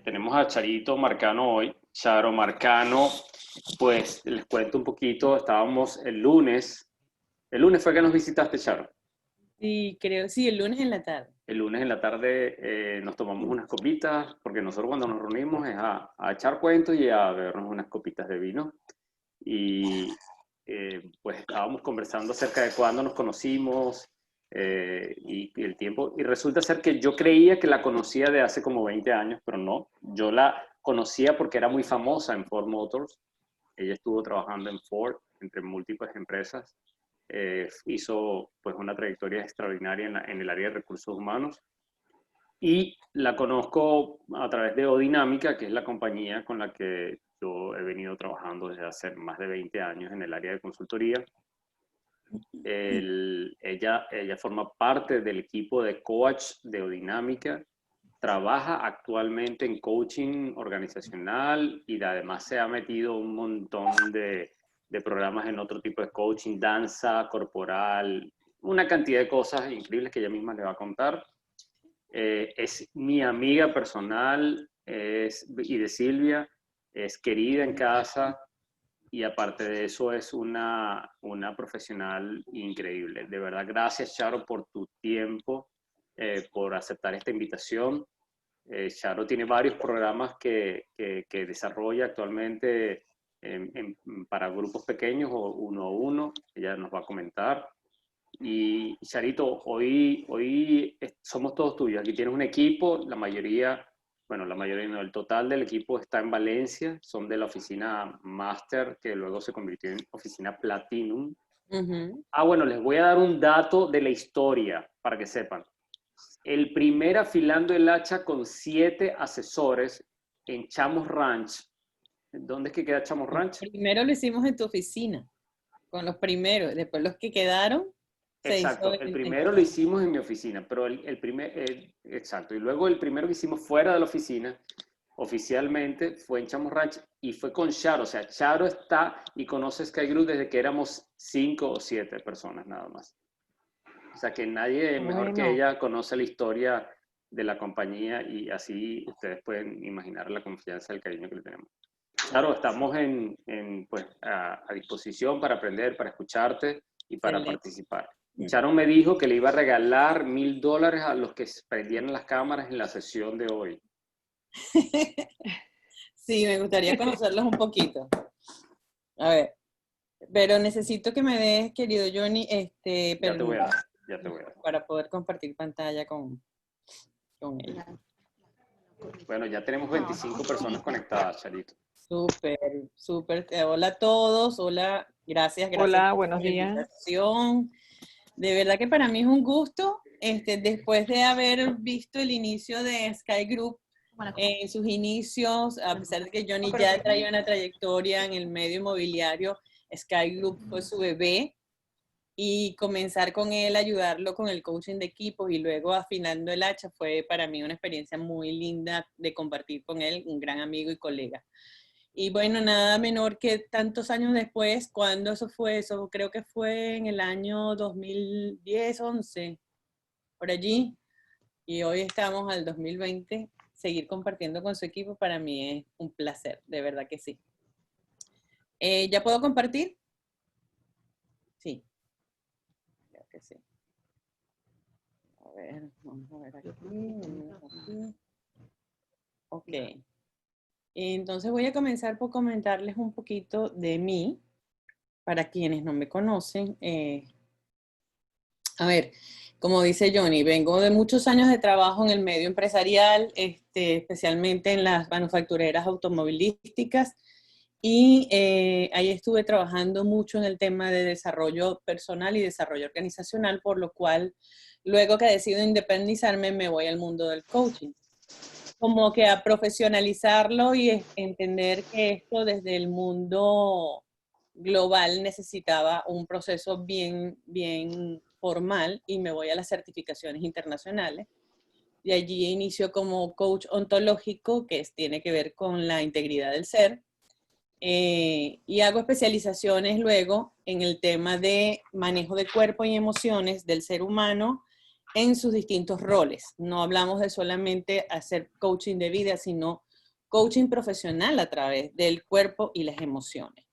tenemos a Charito Marcano hoy. Charo Marcano, pues les cuento un poquito, estábamos el lunes fue que nos visitaste, Charo. Sí, creo, sí, el lunes en la tarde. El lunes en la tarde nos tomamos unas copitas, porque nosotros cuando nos reunimos es a echar cuentos y a bebernos unas copitas de vino. Y pues estábamos conversando acerca de cuándo nos conocimos y el tiempo. Y resulta ser que yo creía que la conocía de hace como 20 años, pero no. Yo la conocía porque era muy famosa en Ford Motors. Ella estuvo trabajando en Ford, entre múltiples empresas. Hizo pues una trayectoria extraordinaria en el área de recursos humanos. Y la conozco a través de Odinámica, que es la compañía con la que yo he venido trabajando desde hace más de 20 años en el área de consultoría. Ella forma parte del equipo de coach de Odinámica, trabaja actualmente en coaching organizacional y además se ha metido un montón de programas en otro tipo de coaching, danza corporal, una cantidad de cosas increíbles que ella misma le va a contar. Es mi amiga personal y de Silvia, es querida en casa y aparte de eso es una profesional increíble. De verdad, gracias Charo por tu tiempo, por aceptar esta invitación. Charo tiene varios programas que desarrolla actualmente para grupos pequeños o uno a uno. Ella nos va a comentar. Y Charito, hoy somos todos tuyos. Aquí tienes un equipo, la mayoría no, el total del equipo está en Valencia, son de la oficina Master, que luego se convirtió en oficina Platinum. Bueno, les voy a dar un dato de la historia para que sepan. El primer afilando el hacha con 7 asesores en Chamos Ranch. ¿Dónde es que queda Chamos Ranch? Primero lo hicimos en tu oficina, con los primeros, después los que quedaron. Exacto, el primero lo hicimos en mi oficina, pero exacto, y luego el primero que hicimos fuera de la oficina, oficialmente, fue en Chamos Ranch y fue con Charo. O sea, Charo está y conoce Sky Group desde que éramos 5 o 7 personas nada más. O sea, que nadie mejor que ella conoce la historia de la compañía y así ustedes pueden imaginar la confianza y el cariño que le tenemos. Claro, estamos pues, a disposición para aprender, para escucharte y para participar. Sharon me dijo que le iba a regalar $1000 a los que prendieran las cámaras en la sesión de hoy. Sí, me gustaría conocerlos un poquito. A ver, pero necesito que me des, querido Johnny, Ya te voy a dar. Para poder compartir pantalla con ella. Bueno, ya tenemos 25 personas conectadas, Charito. Súper, súper. Hola a todos, hola, gracias. Hola, buenos días. Invitación. De verdad que para mí es un gusto, después de haber visto el inicio de Sky Group, en sus inicios, a pesar de que Johnny ya traía una trayectoria en el medio inmobiliario, Sky Group fue su bebé, y comenzar con él, ayudarlo con el coaching de equipos y luego afinando el hacha fue para mí una experiencia muy linda de compartir con él, un gran amigo y colega. Y bueno, nada menor que tantos años después, cuando eso creo que fue en el año 2010, 11, por allí, y hoy estamos al 2020, seguir compartiendo con su equipo para mí es un placer, de verdad que sí. ¿Ya puedo compartir? Sí. Creo que sí. A ver, vamos a ver aquí. Ok. Entonces voy a comenzar por comentarles un poquito de mí, para quienes no me conocen. A ver, como dice Johnny, vengo de muchos años de trabajo en el medio empresarial, especialmente en las manufactureras automovilísticas, y ahí estuve trabajando mucho en el tema de desarrollo personal y desarrollo organizacional, por lo cual luego que decido independizarme me voy al mundo del coaching. Como que a profesionalizarlo y entender que esto desde el mundo global necesitaba un proceso bien formal y me voy a las certificaciones internacionales. Y allí inicio como coach ontológico, que tiene que ver con la integridad del ser. Y hago especializaciones luego en el tema de manejo de cuerpo y emociones del ser humano en sus distintos roles. No hablamos de solamente hacer coaching de vida, sino coaching profesional a través del cuerpo y las emociones.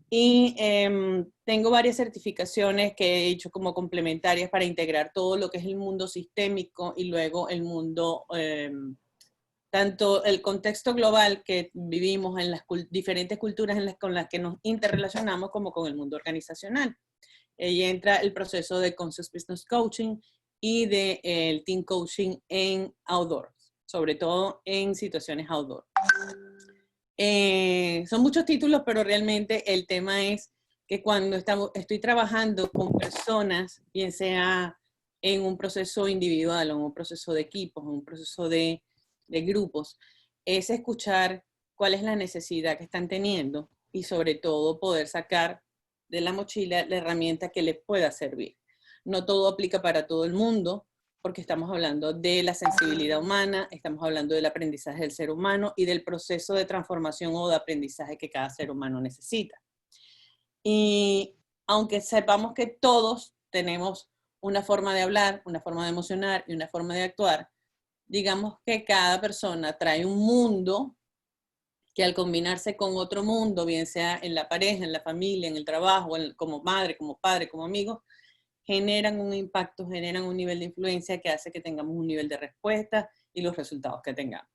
Y tengo varias certificaciones que he hecho como complementarias para integrar todo lo que es el mundo sistémico y luego el mundo, tanto el contexto global que vivimos en las diferentes culturas con las que nos interrelacionamos como con el mundo organizacional. Ahí entra el proceso de Conscious Business Coaching y del Team Coaching en outdoor, sobre todo en situaciones outdoor. Son muchos títulos, pero realmente el tema es que cuando estoy trabajando con personas, bien sea en un proceso individual o en un proceso de equipos, en un proceso de grupos, es escuchar cuál es la necesidad que están teniendo y sobre todo poder sacar de la mochila la herramienta que les pueda servir. No todo aplica para todo el mundo, porque estamos hablando de la sensibilidad humana, estamos hablando del aprendizaje del ser humano y del proceso de transformación o de aprendizaje que cada ser humano necesita. Y aunque sepamos que todos tenemos una forma de hablar, una forma de emocionar y una forma de actuar, digamos que cada persona trae un mundo que al combinarse con otro mundo, bien sea en la pareja, en la familia, en el trabajo, como madre, como padre, como amigo, generan un impacto, generan un nivel de influencia que hace que tengamos un nivel de respuesta y los resultados que tengamos.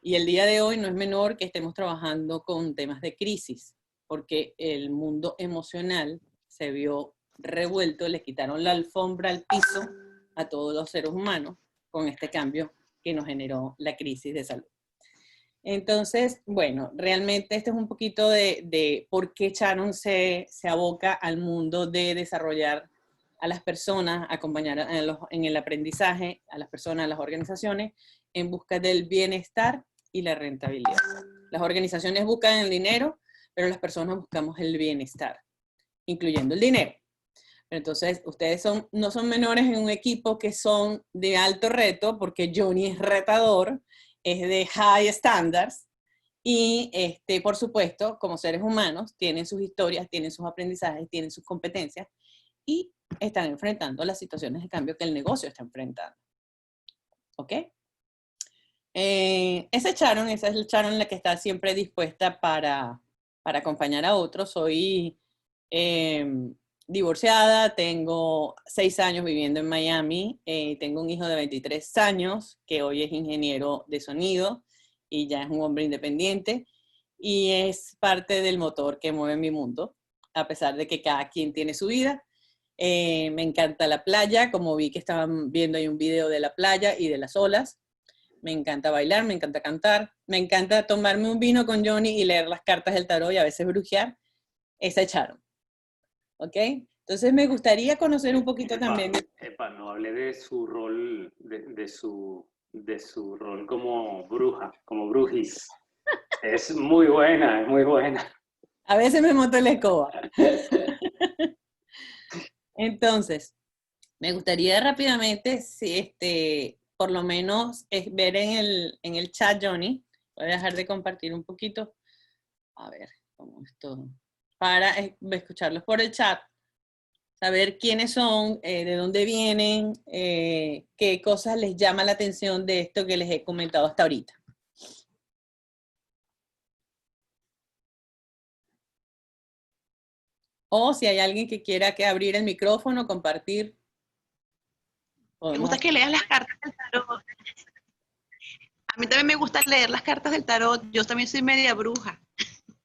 Y el día de hoy no es menor que estemos trabajando con temas de crisis, porque el mundo emocional se vio revuelto, le quitaron la alfombra al piso a todos los seres humanos con este cambio que nos generó la crisis de salud. Entonces, bueno, realmente este es un poquito de por qué Sharon se aboca al mundo de desarrollar a las personas, acompañar en el aprendizaje, a las personas, a las organizaciones, en busca del bienestar y la rentabilidad. Las organizaciones buscan el dinero, pero las personas buscamos el bienestar, incluyendo el dinero. Entonces, ustedes no son menores en un equipo que son de alto reto, porque Johnny es retador, es de high standards, y por supuesto, como seres humanos, tienen sus historias, tienen sus aprendizajes, tienen sus competencias, y están enfrentando las situaciones de cambio que el negocio está enfrentando. ¿Ok? Esa es el Sharon la que está siempre dispuesta para acompañar a otros. Soy divorciada, tengo 6 años viviendo en Miami, tengo un hijo de 23 años que hoy es ingeniero de sonido y ya es un hombre independiente y es parte del motor que mueve mi mundo, a pesar de que cada quien tiene su vida. Me encanta la playa, como vi que estaban viendo ahí un video de la playa y de las olas. Me encanta bailar, me encanta cantar, me encanta tomarme un vino con Johnny y leer las cartas del tarot y a veces brujear. Esa es Sharon. ¿Ok? Entonces me gustaría conocer un poquito también. No hablé de su rol, de su rol como bruja, como brujis. Es muy buena, es muy buena. A veces me monto en la escoba. Entonces, me gustaría rápidamente, si por lo menos ver en el chat, Johnny. Voy a dejar de compartir un poquito. A ver, cómo esto. Para escucharlos por el chat. Saber quiénes son, de dónde vienen, qué cosas les llama la atención de esto que les he comentado hasta ahorita. O si hay alguien que quiera abrir el micrófono, compartir. Me gusta que leas las cartas del tarot. A mí también me gusta leer las cartas del tarot. Yo también soy media bruja.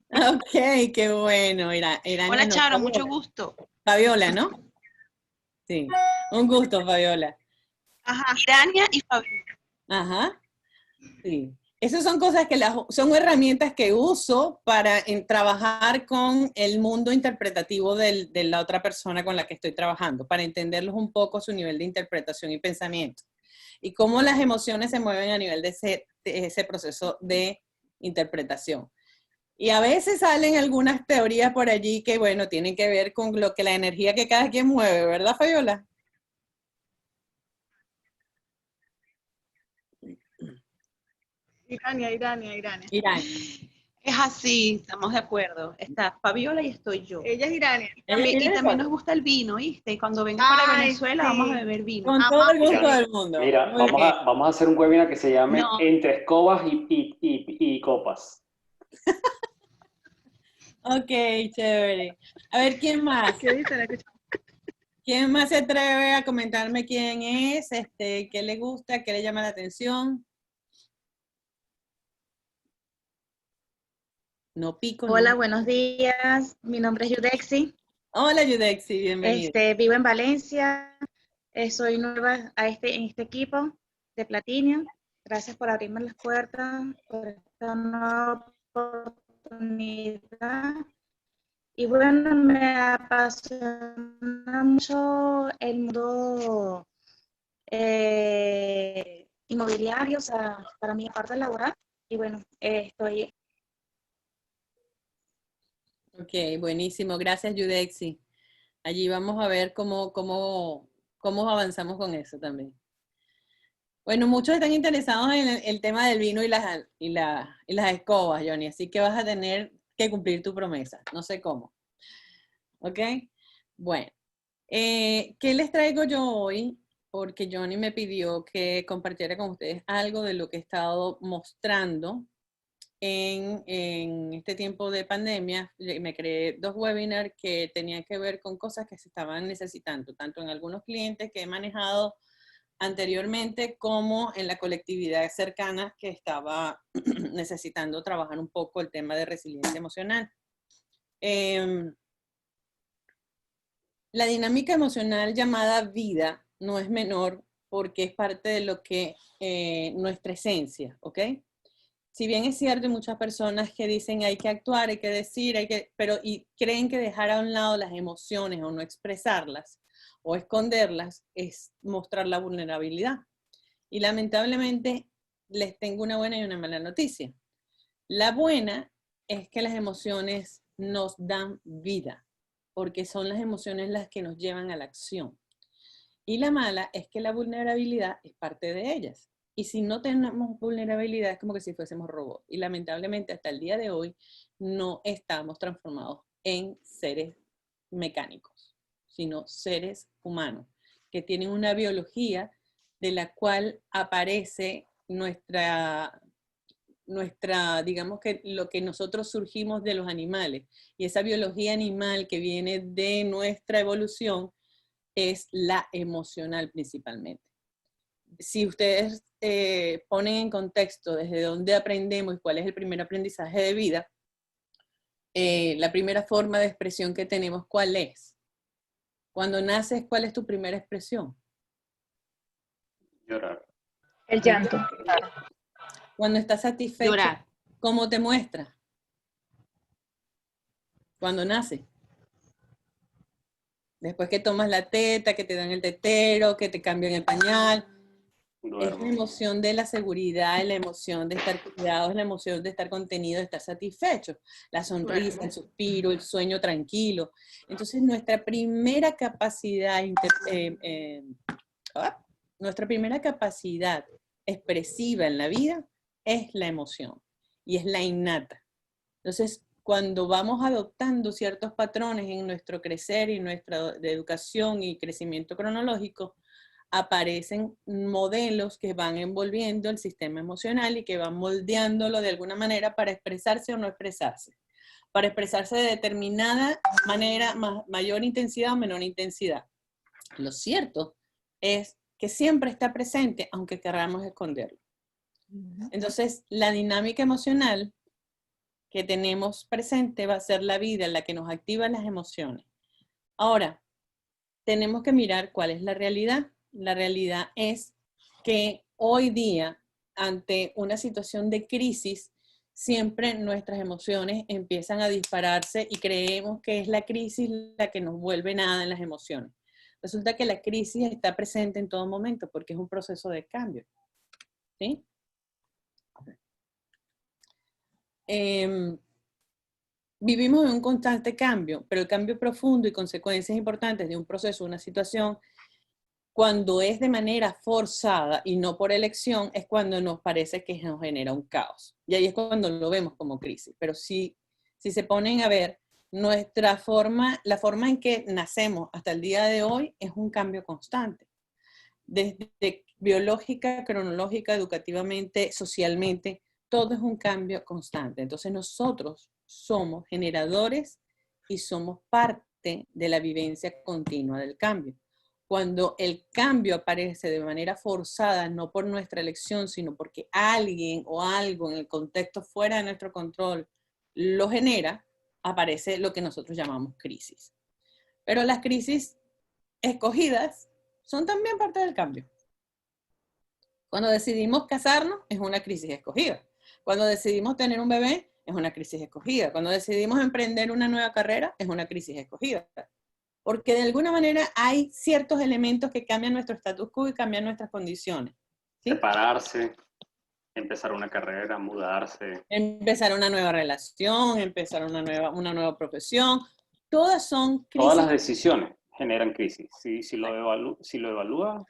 Ok, qué bueno. Hola, Charo, mucho gusto. Fabiola, ¿no? Sí, un gusto, Fabiola. Ajá, Irania y Fabiola. Ajá, sí. Esas son cosas son herramientas que uso para trabajar con el mundo interpretativo de la otra persona con la que estoy trabajando, para entenderlos un poco su nivel de interpretación y pensamiento. Y cómo las emociones se mueven a nivel de ese proceso de interpretación. Y a veces salen algunas teorías por allí que, bueno, tienen que ver con la energía que cada quien mueve, ¿verdad, Fabiola? Irania. Es así, estamos de acuerdo. Está Fabiola y estoy yo. Ella es Irania. Y también nos gusta el vino, ¿viste? Y cuando venga para Venezuela vamos a beber vino. Con todo el gusto del mundo. Mira, vamos a hacer un webinar que se llame Entre Escobas y Copas. Ok, chévere. A ver, ¿quién más? ¿Qué dice la cuchara? ¿Quién más se atreve a comentarme quién es? ¿Qué le gusta? ¿Qué le llama la atención? No pico. Hola, no. buenos días. Mi nombre es Yudexi. Hola, Yudexi, bienvenida. Vivo en Valencia. Soy nueva en este equipo de Platinum. Gracias por abrirme las puertas, por esta nueva oportunidad. Y bueno, me apasiona mucho el mundo inmobiliario, o sea, para mi parte laboral. Y bueno, estoy... Ok, buenísimo. Gracias, Yudexi. Allí vamos a ver cómo avanzamos con eso también. Bueno, muchos están interesados en el tema del vino y las escobas, Johnny, así que vas a tener que cumplir tu promesa. No sé cómo. ¿Ok? Bueno, ¿qué les traigo yo hoy? Porque Johnny me pidió que compartiera con ustedes algo de lo que he estado mostrando en este tiempo de pandemia. Me creé 2 webinars que tenían que ver con cosas que se estaban necesitando, tanto en algunos clientes que he manejado anteriormente como en la colectividad cercana que estaba necesitando trabajar un poco el tema de resiliencia emocional. La dinámica emocional llamada vida no es menor porque es parte de lo que nuestra esencia, ¿ok? Si bien es cierto, hay muchas personas que dicen hay que actuar, hay que decir, y creen que dejar a un lado las emociones o no expresarlas o esconderlas es mostrar la vulnerabilidad. Y lamentablemente les tengo una buena y una mala noticia. La buena es que las emociones nos dan vida, porque son las emociones las que nos llevan a la acción. Y la mala es que la vulnerabilidad es parte de ellas. Y si no tenemos vulnerabilidad es como que si fuésemos robots. Y lamentablemente hasta el día de hoy no estamos transformados en seres mecánicos, sino seres humanos que tienen una biología de la cual aparece digamos que lo que nosotros surgimos de los animales. Y esa biología animal que viene de nuestra evolución es la emocional principalmente. Si ustedes ponen en contexto desde dónde aprendemos y cuál es el primer aprendizaje de vida, la primera forma de expresión que tenemos, ¿cuál es? Cuando naces, ¿cuál es tu primera expresión? Llorar. El llanto. Cuando estás satisfecho, Llorar. ¿cómo te muestras? Cuando naces. Después que tomas la teta, que te dan el tetero, que te cambian el pañal. Es la emoción de la seguridad, es la emoción de estar cuidado, es la emoción de estar contenido, de estar satisfecho. La sonrisa, el suspiro, el sueño tranquilo. Entonces, nuestra primera capacidad expresiva en la vida es la emoción y es la innata. Entonces, cuando vamos adoptando ciertos patrones en nuestro crecer y nuestra educación y crecimiento cronológico, aparecen modelos que van envolviendo el sistema emocional y que van moldeándolo de alguna manera para expresarse o no expresarse. Para expresarse de determinada manera, mayor intensidad o menor intensidad. Lo cierto es que siempre está presente, aunque queramos esconderlo. Entonces, la dinámica emocional que tenemos presente va a ser la vida en la que nos activan las emociones. Ahora, tenemos que mirar cuál es la realidad. La realidad es que hoy día, ante una situación de crisis, siempre nuestras emociones empiezan a dispararse y creemos que es la crisis la que nos vuelve nada en las emociones. Resulta que la crisis está presente en todo momento porque es un proceso de cambio. ¿Sí? Vivimos en un constante cambio, pero el cambio profundo y consecuencias importantes de un proceso, una situación, Cuando es de manera forzada y no por elección, es cuando nos parece que nos genera un caos. Y ahí es cuando lo vemos como crisis. Pero si se ponen a ver, la forma en que nacemos hasta el día de hoy es un cambio constante. Desde biológica, cronológica, educativamente, socialmente, todo es un cambio constante. Entonces nosotros somos generadores y somos parte de la vivencia continua del cambio. Cuando el cambio aparece de manera forzada, no por nuestra elección, sino porque alguien o algo en el contexto fuera de nuestro control lo genera, aparece lo que nosotros llamamos crisis. Pero las crisis escogidas son también parte del cambio. Cuando decidimos casarnos, es una crisis escogida. Cuando decidimos tener un bebé, es una crisis escogida. Cuando decidimos emprender una nueva carrera, es una crisis escogida. Porque de alguna manera hay ciertos elementos que cambian nuestro status quo y cambian nuestras condiciones. ¿Sí? Separarse, empezar una carrera, mudarse. Empezar una nueva relación, empezar una nueva profesión. Todas son crisis. Todas las decisiones generan crisis. Si lo evalúas,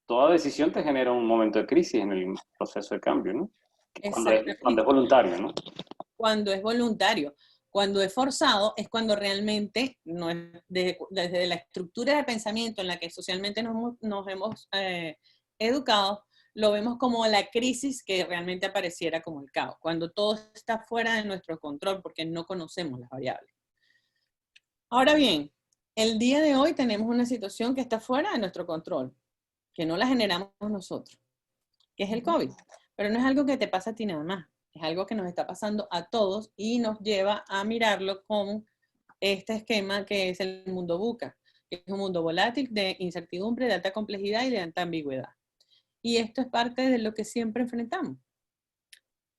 toda decisión te genera un momento de crisis en el proceso de cambio, ¿no? Cuando es voluntario, ¿no? Cuando es voluntario. Cuando es forzado es cuando realmente no es desde la estructura de pensamiento en la que socialmente nos hemos educado, lo vemos como la crisis que realmente apareciera como el caos, cuando todo está fuera de nuestro control porque no conocemos las variables. Ahora bien, el día de hoy tenemos una situación que está fuera de nuestro control, que no la generamos nosotros, que es el COVID. Pero no es algo que te pasa a ti nada más. Es algo que nos está pasando a todos y nos lleva a mirarlo con este esquema que es el mundo VUCA, que es un mundo volátil, de incertidumbre, de alta complejidad y de alta ambigüedad. Y esto es parte de lo que siempre enfrentamos.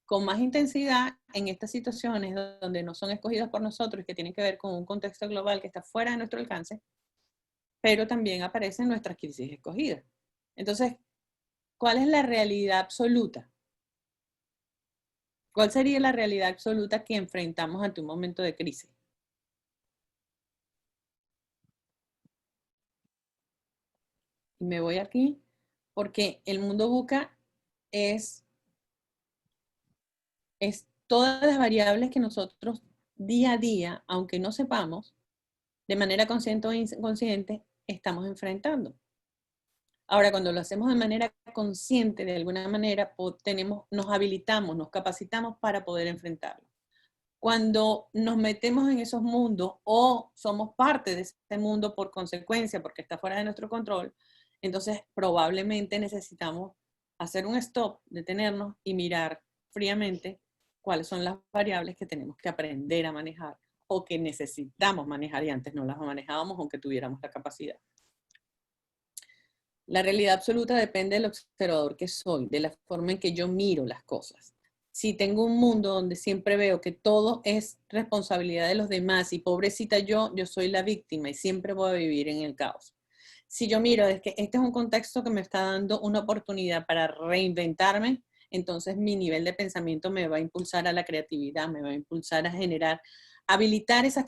Con más intensidad en estas situaciones donde no son escogidas por nosotros, que tienen que ver con un contexto global que está fuera de nuestro alcance, pero también aparecen nuestras crisis escogidas. Entonces, ¿cuál es la realidad absoluta? ¿Cuál sería la realidad absoluta que enfrentamos ante un momento de crisis? Y me voy aquí porque el mundo VUCA es todas las variables que nosotros día a día, aunque no sepamos, de manera consciente o inconsciente, estamos enfrentando. Ahora, cuando lo hacemos de manera consciente, de alguna manera, nos habilitamos, nos capacitamos para poder enfrentarlo. Cuando nos metemos en esos mundos o somos parte de ese mundo por consecuencia, porque está fuera de nuestro control, entonces probablemente necesitamos hacer un stop, detenernos y mirar fríamente cuáles son las variables que tenemos que aprender a manejar o que necesitamos manejar y antes no las manejábamos aunque tuviéramos la capacidad. La realidad absoluta depende del observador que soy, de la forma en que yo miro las cosas. Si tengo un mundo donde siempre veo que todo es responsabilidad de los demás y pobrecita yo soy la víctima y siempre voy a vivir en el caos. Si yo miro es que este es un contexto que me está dando una oportunidad para reinventarme, entonces mi nivel de pensamiento me va a impulsar a la creatividad, me va a impulsar a generar, habilitar esas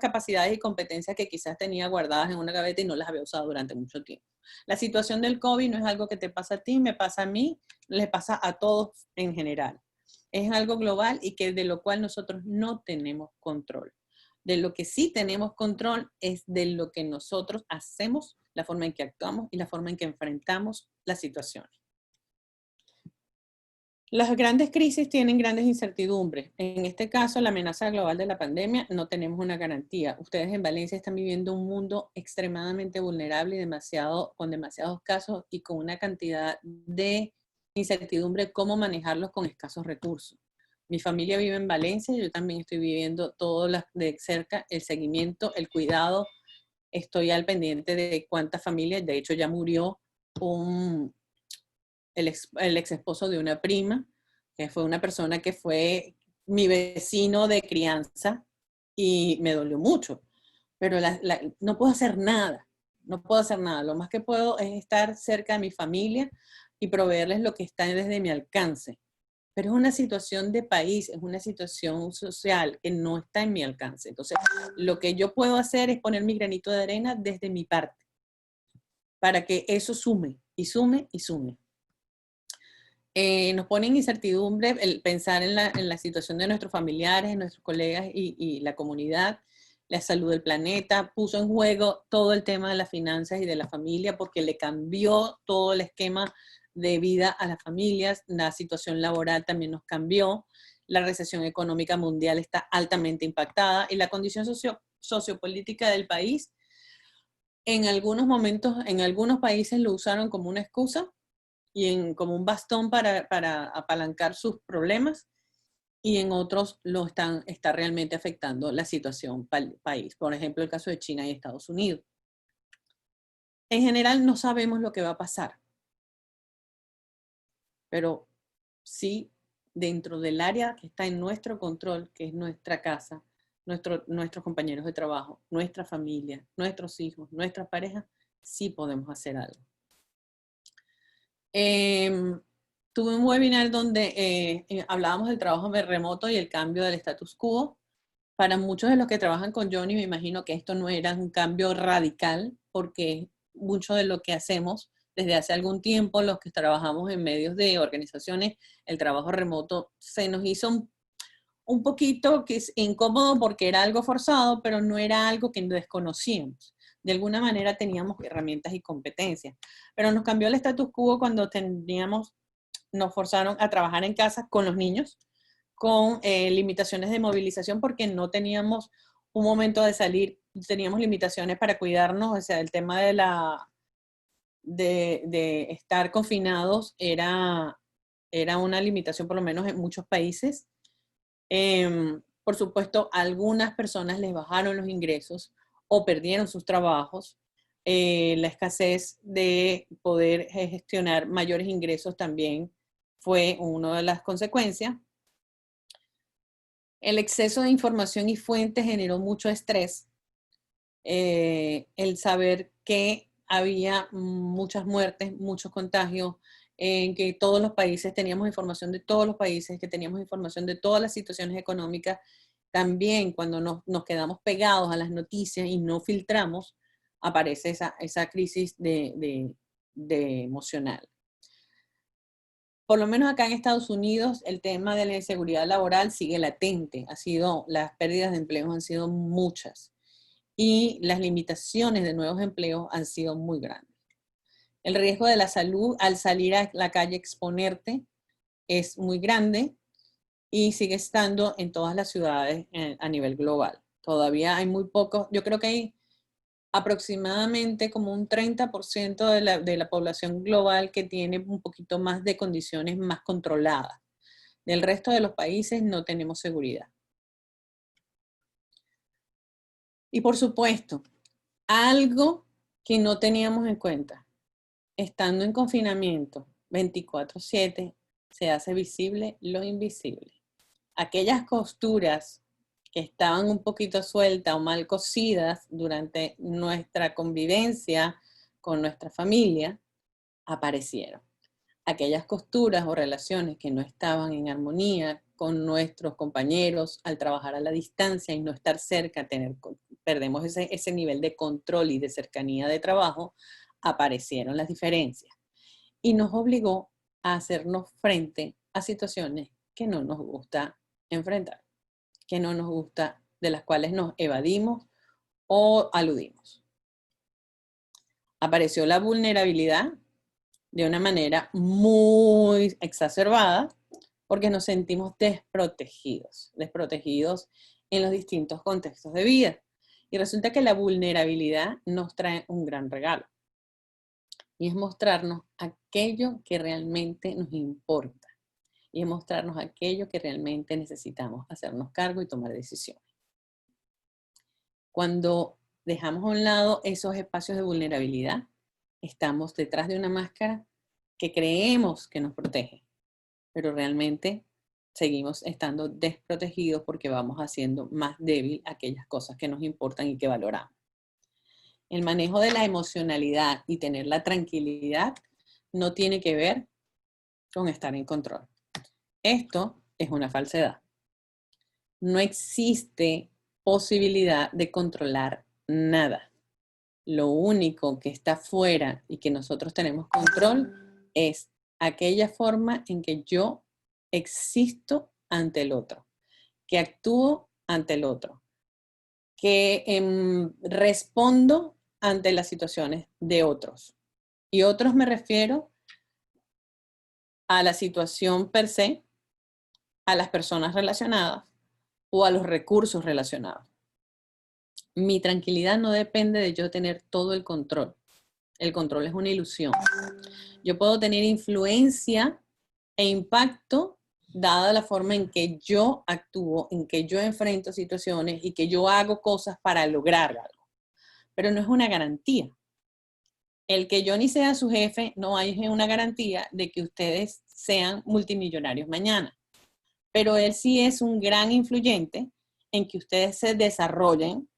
capacidades y competencias que quizás tenía guardadas en una gaveta y no las había usado durante mucho tiempo. La situación del COVID no es algo que te pasa a ti, me pasa a mí, le pasa a todos en general. Es algo global y de lo cual nosotros no tenemos control. De lo que sí tenemos control es de lo que nosotros hacemos, la forma en que actuamos y la forma en que enfrentamos las situaciones. Las grandes crisis tienen grandes incertidumbres. En este caso, la amenaza global de la pandemia, no tenemos una garantía. Ustedes en Valencia están viviendo un mundo extremadamente vulnerable y con demasiados casos y con una cantidad de incertidumbre cómo manejarlos con escasos recursos. Mi familia vive en Valencia, yo también estoy viviendo todo de cerca, el seguimiento, el cuidado. Estoy al pendiente de cuántas familias, de hecho ya murió el ex esposo de una prima, que fue una persona que fue mi vecino de crianza y me dolió mucho. Pero no puedo hacer nada, no puedo hacer nada. Lo más que puedo es estar cerca de mi familia y proveerles lo que está desde mi alcance. Pero es una situación de país, es una situación social que no está en mi alcance. Entonces, lo que yo puedo hacer es poner mi granito de arena desde mi parte, para que eso sume y sume y sume. Nos pone en incertidumbre el pensar en la situación de nuestros familiares, nuestros colegas y la comunidad, la salud del planeta, puso en juego todo el tema de las finanzas y de la familia porque le cambió todo el esquema de vida a las familias, la situación laboral también nos cambió, la recesión económica mundial está altamente impactada y la condición sociopolítica del país, en algunos momentos, en algunos países lo usaron como una excusa y como un bastón para apalancar sus problemas, y en otros está realmente afectando la situación país. Por ejemplo, el caso de China y Estados Unidos. En general no sabemos lo que va a pasar, pero sí dentro del área que está en nuestro control, que es nuestra casa, nuestros compañeros de trabajo, nuestra familia, nuestros hijos, nuestras parejas, sí podemos hacer algo. Tuve un webinar donde hablábamos del trabajo remoto y el cambio del status quo. Para muchos de los que trabajan con Johnny, me imagino que esto no era un cambio radical, porque mucho de lo que hacemos desde hace algún tiempo, los que trabajamos en medios de organizaciones, el trabajo remoto se nos hizo un poquito que es incómodo porque era algo forzado, pero no era algo que desconocíamos. De alguna manera teníamos herramientas y competencias, pero nos cambió el status quo cuando nos forzaron a trabajar en casa con los niños, con limitaciones de movilización porque no teníamos un momento de salir, teníamos limitaciones para cuidarnos, o sea, el tema de estar confinados era una limitación por lo menos en muchos países. Por supuesto, a algunas personas les bajaron los ingresos o perdieron sus trabajos. La escasez de poder gestionar mayores ingresos también fue una de las consecuencias. El exceso de información y fuentes generó mucho estrés. El saber que había muchas muertes, muchos contagios, en que todos los países teníamos información de todos los países, que teníamos información de todas las situaciones económicas. También cuando nos quedamos pegados a las noticias y no filtramos, aparece esa crisis de emocional. Por lo menos acá en Estados Unidos, el tema de la inseguridad laboral sigue latente. Las pérdidas de empleo han sido muchas y las limitaciones de nuevos empleos han sido muy grandes. El riesgo de la salud al salir a la calle a exponerte es muy grande y sigue estando en todas las ciudades a nivel global. Todavía hay muy pocos, yo creo que hay aproximadamente como un 30% de la población global que tiene un poquito más de condiciones más controladas. Del resto de los países no tenemos seguridad. Y por supuesto, algo que no teníamos en cuenta, estando en confinamiento 24/7, se hace visible lo invisible. Aquellas costuras que estaban un poquito sueltas o mal cosidas durante nuestra convivencia con nuestra familia, aparecieron. Aquellas costuras o relaciones que no estaban en armonía con nuestros compañeros al trabajar a la distancia y no estar cerca, perdemos ese nivel de control y de cercanía de trabajo, aparecieron las diferencias. Y nos obligó a hacernos frente a situaciones que no nos gusta enfrentar, que no nos gusta, de las cuales nos evadimos o aludimos. Apareció la vulnerabilidad de una manera muy exacerbada porque nos sentimos desprotegidos en los distintos contextos de vida. Y resulta que la vulnerabilidad nos trae un gran regalo. Y es mostrarnos aquello que realmente nos importa. Y es mostrarnos aquello que realmente necesitamos hacernos cargo y tomar decisiones. Cuando dejamos a un lado esos espacios de vulnerabilidad, estamos detrás de una máscara que creemos que nos protege, pero realmente seguimos estando desprotegidos porque vamos haciendo más débil aquellas cosas que nos importan y que valoramos. El manejo de la emocionalidad y tener la tranquilidad no tiene que ver con estar en control. Esto es una falsedad. No existe posibilidad de controlar nada. Lo único que está fuera y que nosotros tenemos control es aquella forma en que yo existo ante el otro, que actúo ante el otro, que respondo ante las situaciones de otros. Y otros me refiero a la situación per se, a las personas relacionadas o a los recursos relacionados. Mi tranquilidad no depende de yo tener todo el control. El control es una ilusión. Yo puedo tener influencia e impacto dada la forma en que yo actúo, en que yo enfrento situaciones y que yo hago cosas para lograr algo. Pero no es una garantía. El que Johnny sea su jefe no hay una garantía de que ustedes sean multimillonarios mañana. Pero él sí es un gran influyente en que ustedes se desarrollen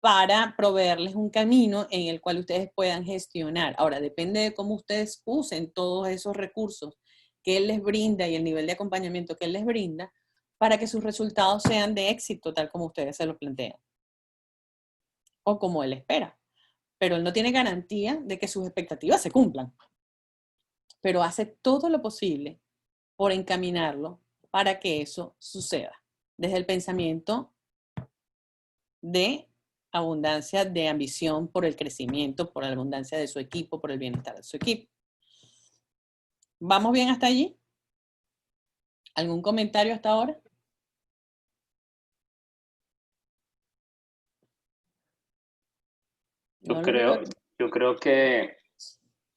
para proveerles un camino en el cual ustedes puedan gestionar. Ahora, depende de cómo ustedes usen todos esos recursos que él les brinda y el nivel de acompañamiento que él les brinda para que sus resultados sean de éxito, tal como ustedes se lo plantean. O como él espera. Pero él no tiene garantía de que sus expectativas se cumplan. Pero hace todo lo posible por encaminarlo para que eso suceda. Desde el pensamiento de abundancia, de ambición por el crecimiento, por la abundancia de su equipo, por el bienestar de su equipo. ¿Vamos bien hasta allí? ¿Algún comentario hasta ahora? Yo creo que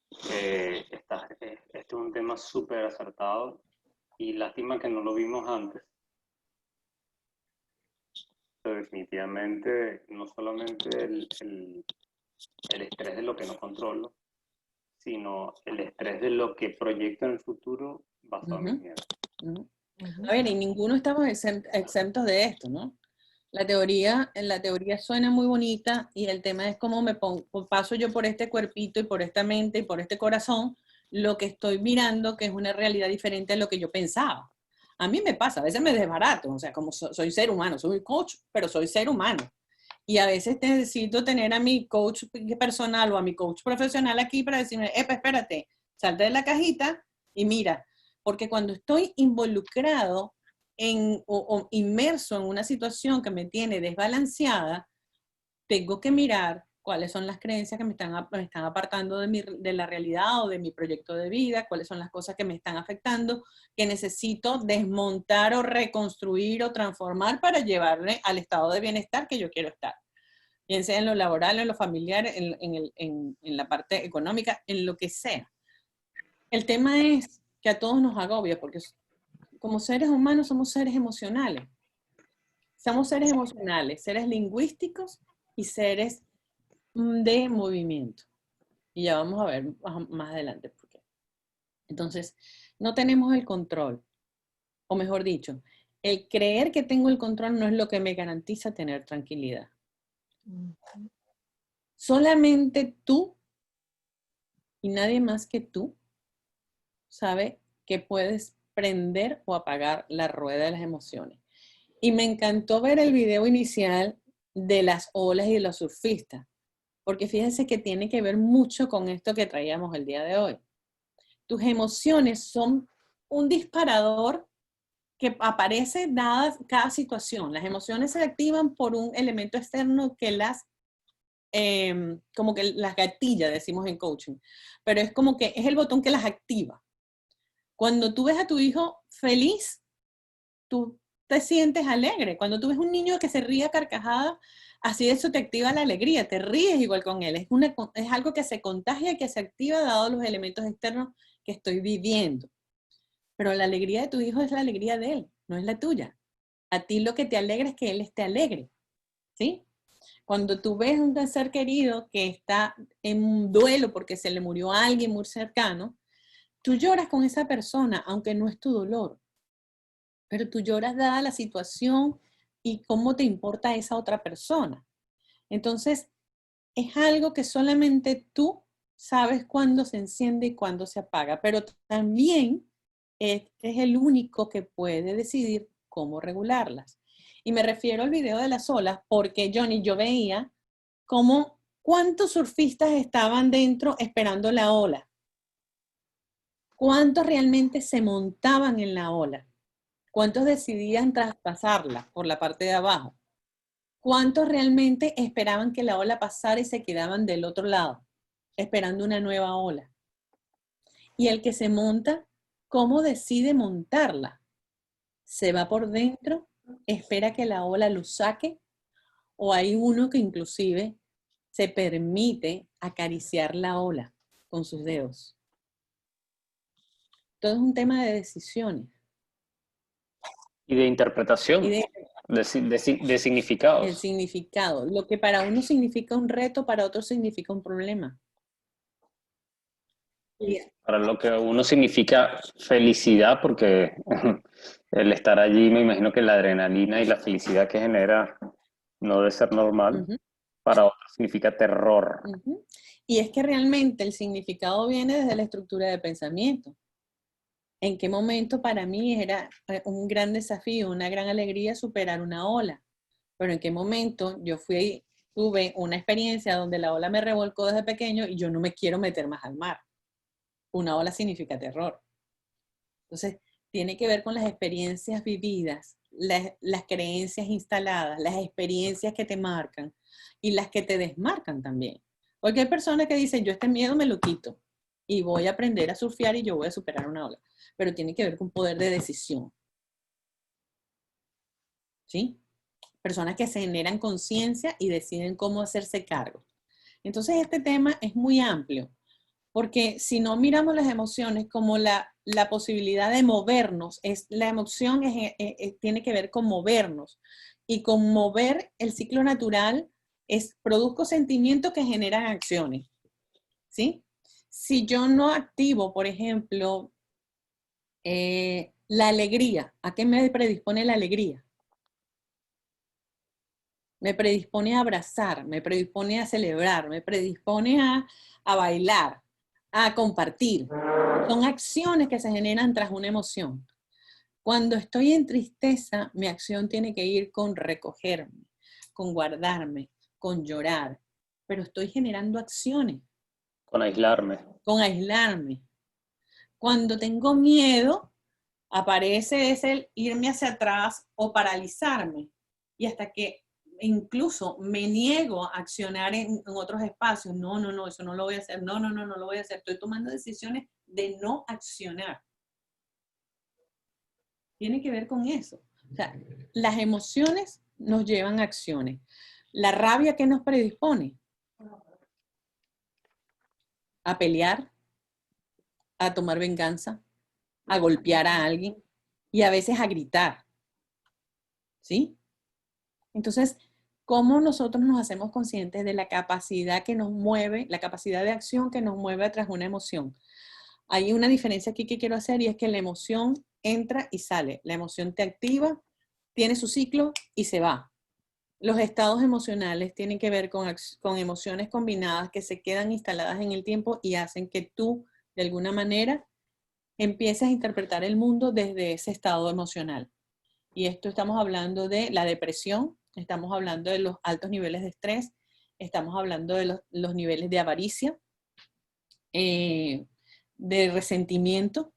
este es un tema súper acertado y lástima que no lo vimos antes. Pero definitivamente no solamente el estrés de lo que no controlo, sino el estrés de lo que proyecto en el futuro basado en mis miedos. A ver, y ninguno estamos exentos de esto, ¿no? En la teoría suena muy bonita y el tema es cómo paso yo por este cuerpito y por esta mente y por este corazón, lo que estoy mirando que es una realidad diferente a lo que yo pensaba. A mí me pasa, a veces me desbarato, o sea, como soy ser humano, soy coach, pero soy ser humano. Y a veces necesito tener a mi coach personal o a mi coach profesional aquí para decirme, espérate, salte de la cajita y mira, porque cuando estoy involucrado o inmerso en una situación que me tiene desbalanceada, tengo que mirar cuáles son las creencias que me están apartando de la realidad o de mi proyecto de vida, cuáles son las cosas que me están afectando, que necesito desmontar o reconstruir o transformar para llevarme al estado de bienestar que yo quiero estar. Bien sea en lo laboral, en lo familiar, en la parte económica, en lo que sea. El tema es que a todos nos agobia porque como seres humanos somos seres emocionales. Somos seres emocionales, seres lingüísticos y seres de movimiento. Y ya vamos a ver más adelante por qué. Entonces, no tenemos el control. O mejor dicho, el creer que tengo el control no es lo que me garantiza tener tranquilidad. Solamente tú y nadie más que tú sabe que puedes prender o apagar la rueda de las emociones. Y me encantó ver el video inicial de las olas y de los surfistas, porque fíjense que tiene que ver mucho con esto que traíamos el día de hoy. Tus emociones son un disparador que aparece dada cada situación. Las emociones se activan por un elemento externo que como que las gatilla, decimos en coaching, pero es como que es el botón que las activa. Cuando tú ves a tu hijo feliz, tú te sientes alegre. Cuando tú ves un niño que se ríe a carcajadas, así eso te activa la alegría, te ríes igual con él. Es algo que se contagia y que se activa dado los elementos externos que estoy viviendo. Pero la alegría de tu hijo es la alegría de él, no es la tuya. A ti lo que te alegra es que él esté alegre, ¿sí? Cuando tú ves un ser querido que está en un duelo porque se le murió a alguien muy cercano, tú lloras con esa persona, aunque no es tu dolor. Pero tú lloras dada la situación y cómo te importa esa otra persona. Entonces, es algo que solamente tú sabes cuándo se enciende y cuándo se apaga, pero también es el único que puede decidir cómo regularlas. Y me refiero al video de las olas porque, Johnny, yo veía cómo ¿Cuántos surfistas estaban dentro esperando la ola? ¿Cuántos realmente se montaban en la ola? ¿Cuántos decidían traspasarla por la parte de abajo? ¿Cuántos realmente esperaban que la ola pasara y se quedaban del otro lado, esperando una nueva ola? Y el que se monta, ¿cómo decide montarla? ¿Se va por dentro? ¿Espera que la ola lo saque? ¿O hay uno que inclusive se permite acariciar la ola con sus dedos? Todo es un tema de decisiones. Y de interpretación, Y de significados. el significado. Lo que para uno significa un reto, para otro significa un problema. Para lo que uno significa felicidad, porque el estar allí, me imagino que la adrenalina y la felicidad que genera no debe ser normal. Para otro significa terror. Y es que realmente el significado viene desde la estructura de pensamiento. ¿En qué momento para mí era un gran desafío, una gran alegría superar una ola? Pero ¿en qué momento yo tuve una experiencia donde la ola me revolcó desde pequeño y yo no me quiero meter más al mar? Una ola significa terror. Entonces, tiene que ver con las experiencias vividas, las creencias instaladas, las experiencias que te marcan y las que te desmarcan también. Porque hay personas que dicen, yo este miedo me lo quito y voy a aprender a surfear y yo voy a superar una ola. Pero tiene que ver con poder de decisión. ¿Sí? Personas que se generan conciencia y deciden cómo hacerse cargo. Entonces, este tema es muy amplio, porque si no miramos las emociones como la posibilidad de movernos, la emoción tiene que ver con movernos. Y con mover el ciclo natural produzco sentimientos que generan acciones. ¿Sí? Si yo no activo, por ejemplo, la alegría, ¿a qué me predispone la alegría? Me predispone a abrazar, me predispone a celebrar, me predispone a bailar, a compartir. Son acciones que se generan tras una emoción. Cuando estoy en tristeza, mi acción tiene que ir con recogerme, con guardarme, con llorar, pero estoy generando acciones. Con aislarme. Con aislarme. Cuando tengo miedo, aparece el irme hacia atrás o paralizarme. Y hasta que incluso me niego a accionar en otros espacios. No, eso no lo voy a hacer. No lo voy a hacer. Estoy tomando decisiones de no accionar. Tiene que ver con eso. O sea, las emociones nos llevan a acciones. La rabia, ¿qué nos predispone? A pelear, a tomar venganza, a golpear a alguien y a veces a gritar. ¿Sí? Entonces, ¿cómo nosotros nos hacemos conscientes de la capacidad que nos mueve, la capacidad de acción que nos mueve tras una emoción? Hay una diferencia aquí que quiero hacer y es que la emoción entra y sale. La emoción te activa, tiene su ciclo y se va. Los estados emocionales tienen que ver con emociones combinadas que se quedan instaladas en el tiempo y hacen que tú, de alguna manera, empieces a interpretar el mundo desde ese estado emocional. Y esto estamos hablando de la depresión, estamos hablando de los altos niveles de estrés, estamos hablando de los niveles de avaricia, de resentimiento.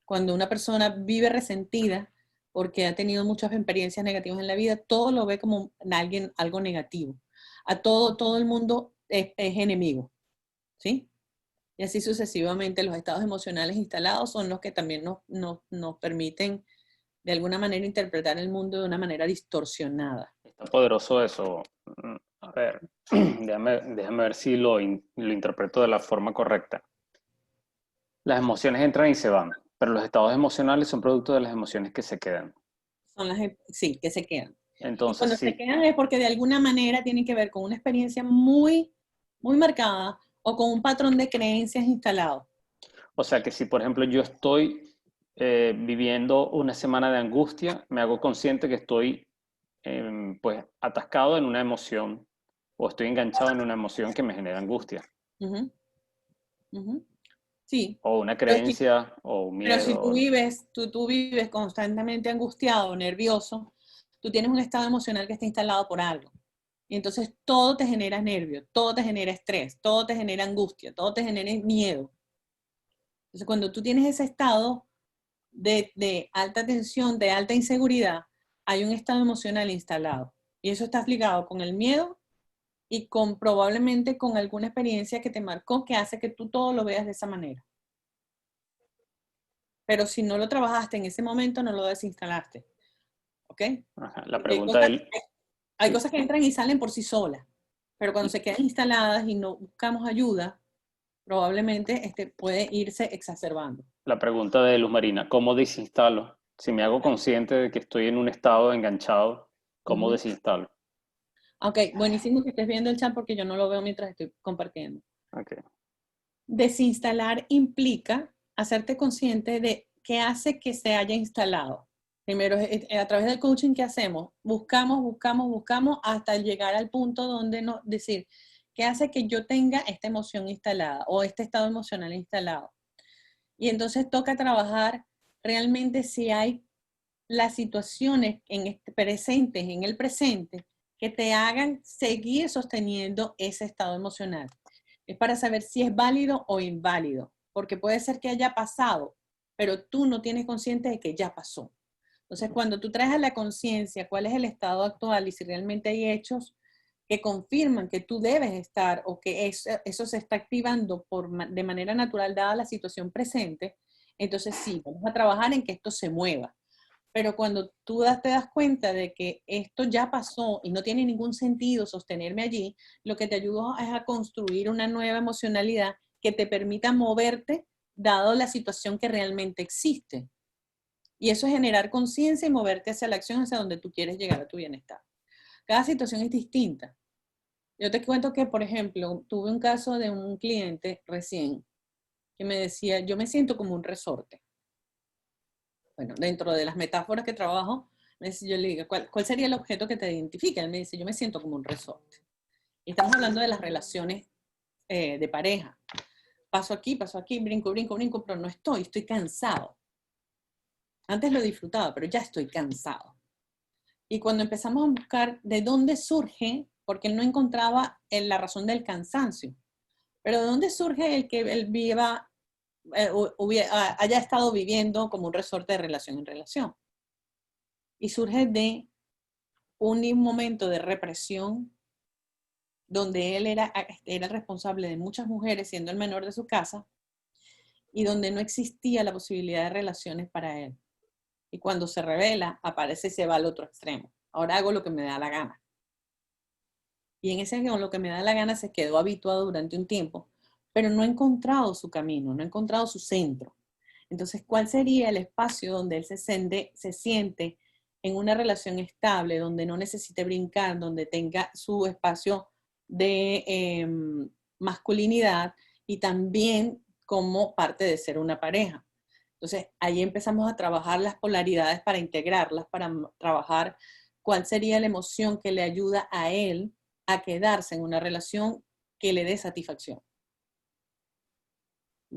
Cuando una persona vive resentida porque ha tenido muchas experiencias negativas en la vida, todo lo ve como algo negativo. A todo el mundo es enemigo, ¿sí? Y así sucesivamente los estados emocionales instalados son los que también nos permiten de alguna manera interpretar el mundo de una manera distorsionada. Está poderoso eso. A ver, déjame ver si lo interpreto de la forma correcta. Las emociones entran y se van, pero los estados emocionales son producto de las emociones que se quedan. Sí, que se quedan. Entonces, y cuando se quedan es porque de alguna manera tienen que ver con una experiencia muy, muy marcada o con un patrón de creencias instalado. O sea que si, por ejemplo, yo estoy viviendo una semana de angustia, me hago consciente que estoy pues atascado en una emoción o estoy enganchado en una emoción que me genera angustia. Sí. O una creencia o un miedo. Pero si tú vives constantemente angustiado, nervioso, tú tienes un estado emocional que está instalado por algo. Y entonces todo te genera nervio, todo te genera estrés, todo te genera angustia, todo te genera miedo. Entonces cuando tú tienes ese estado de alta tensión, de alta inseguridad, hay un estado emocional instalado. Y eso está ligado con el miedo y con probablemente con alguna experiencia que te marcó que hace que tú todo lo veas de esa manera. Pero si no lo trabajaste en ese momento, no lo desinstalaste. ¿Ok? Ajá, la pregunta hay cosas que entran y salen por sí solas, pero cuando se quedan instaladas y no buscamos ayuda, probablemente puede irse exacerbando. La pregunta de Luz Marina, ¿cómo desinstalo? Si me hago consciente de que estoy en un estado enganchado, ¿cómo desinstalo? Ok, buenísimo que estés viendo el chat porque yo no lo veo mientras estoy compartiendo. Okay. Desinstalar implica hacerte consciente de qué hace que se haya instalado. Primero, a través del coaching que hacemos, buscamos hasta llegar al punto donde decir, ¿qué hace que yo tenga esta emoción instalada o este estado emocional instalado? Y entonces toca trabajar realmente si hay las situaciones presentes en el presente que te hagan seguir sosteniendo ese estado emocional. Es para saber si es válido o inválido, porque puede ser que haya pasado, pero tú no tienes consciente de que ya pasó. Entonces, cuando tú traes a la conciencia cuál es el estado actual y si realmente hay hechos que confirman que tú debes estar o que eso se está activando de manera natural dada la situación presente, entonces sí, vamos a trabajar en que esto se mueva. Pero cuando tú te das cuenta de que esto ya pasó y no tiene ningún sentido sostenerme allí, lo que te ayuda es a construir una nueva emocionalidad que te permita moverte dado la situación que realmente existe. Y eso es generar conciencia y moverte hacia la acción, hacia donde tú quieres llegar a tu bienestar. Cada situación es distinta. Yo te cuento que, por ejemplo, tuve un caso de un cliente recién que me decía, yo me siento como un resorte. Bueno, dentro de las metáforas que trabajo, yo le digo, ¿cuál sería el objeto que te identifica? Él me dice, yo me siento como un resorte. Y estamos hablando de las relaciones de pareja. Paso aquí, brinco, pero no estoy cansado. Antes lo disfrutaba, pero ya estoy cansado. Y cuando empezamos a buscar de dónde surge, porque él no encontraba la razón del cansancio, pero de dónde surge el que él haya estado viviendo como un resorte de relación en relación. Y surge de un momento de represión donde él era el responsable de muchas mujeres siendo el menor de su casa y donde no existía la posibilidad de relaciones para él. Y cuando se revela, aparece y se va al otro extremo. Ahora hago lo que me da la gana. Y en ese lo que me da la gana se quedó habituado durante un tiempo, pero no ha encontrado su camino, no ha encontrado su centro. Entonces, ¿cuál sería el espacio donde él se siente en una relación estable, donde no necesite brincar, donde tenga su espacio de masculinidad y también como parte de ser una pareja? Entonces, ahí empezamos a trabajar las polaridades para integrarlas, para trabajar cuál sería la emoción que le ayuda a él a quedarse en una relación que le dé satisfacción.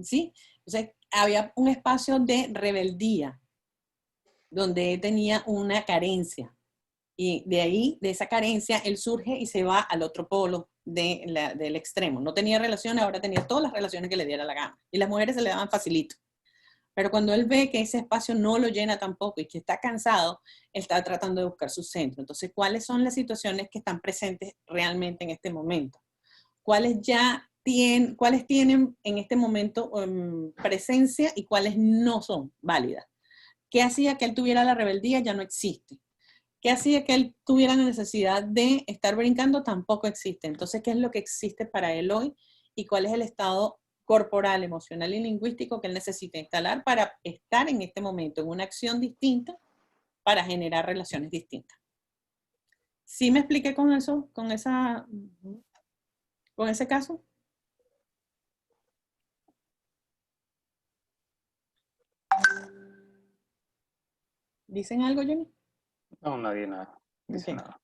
¿Sí? Entonces, había un espacio de rebeldía, donde él tenía una carencia. Y de ahí, de esa carencia, él surge y se va al otro polo del extremo. No tenía relaciones, ahora tenía todas las relaciones que le diera la gana. Y las mujeres se le daban facilito. Pero cuando él ve que ese espacio no lo llena tampoco y que está cansado, él está tratando de buscar su centro. Entonces, ¿cuáles son las situaciones que están presentes realmente en este momento? ¿Cuáles tienen en este momento presencia y cuáles no son válidas? ¿Qué hacía que él tuviera la rebeldía? Ya no existe. ¿Qué hacía que él tuviera la necesidad de estar brincando? Tampoco existe. Entonces, ¿qué es lo que existe para él hoy? ¿Y cuál es el estado corporal, emocional y lingüístico que él necesita instalar para estar en este momento en una acción distinta para generar relaciones distintas? ¿Sí me expliqué con eso, con ese caso? ¿Dicen algo, Johnny? No, nadie nada. Dice nada.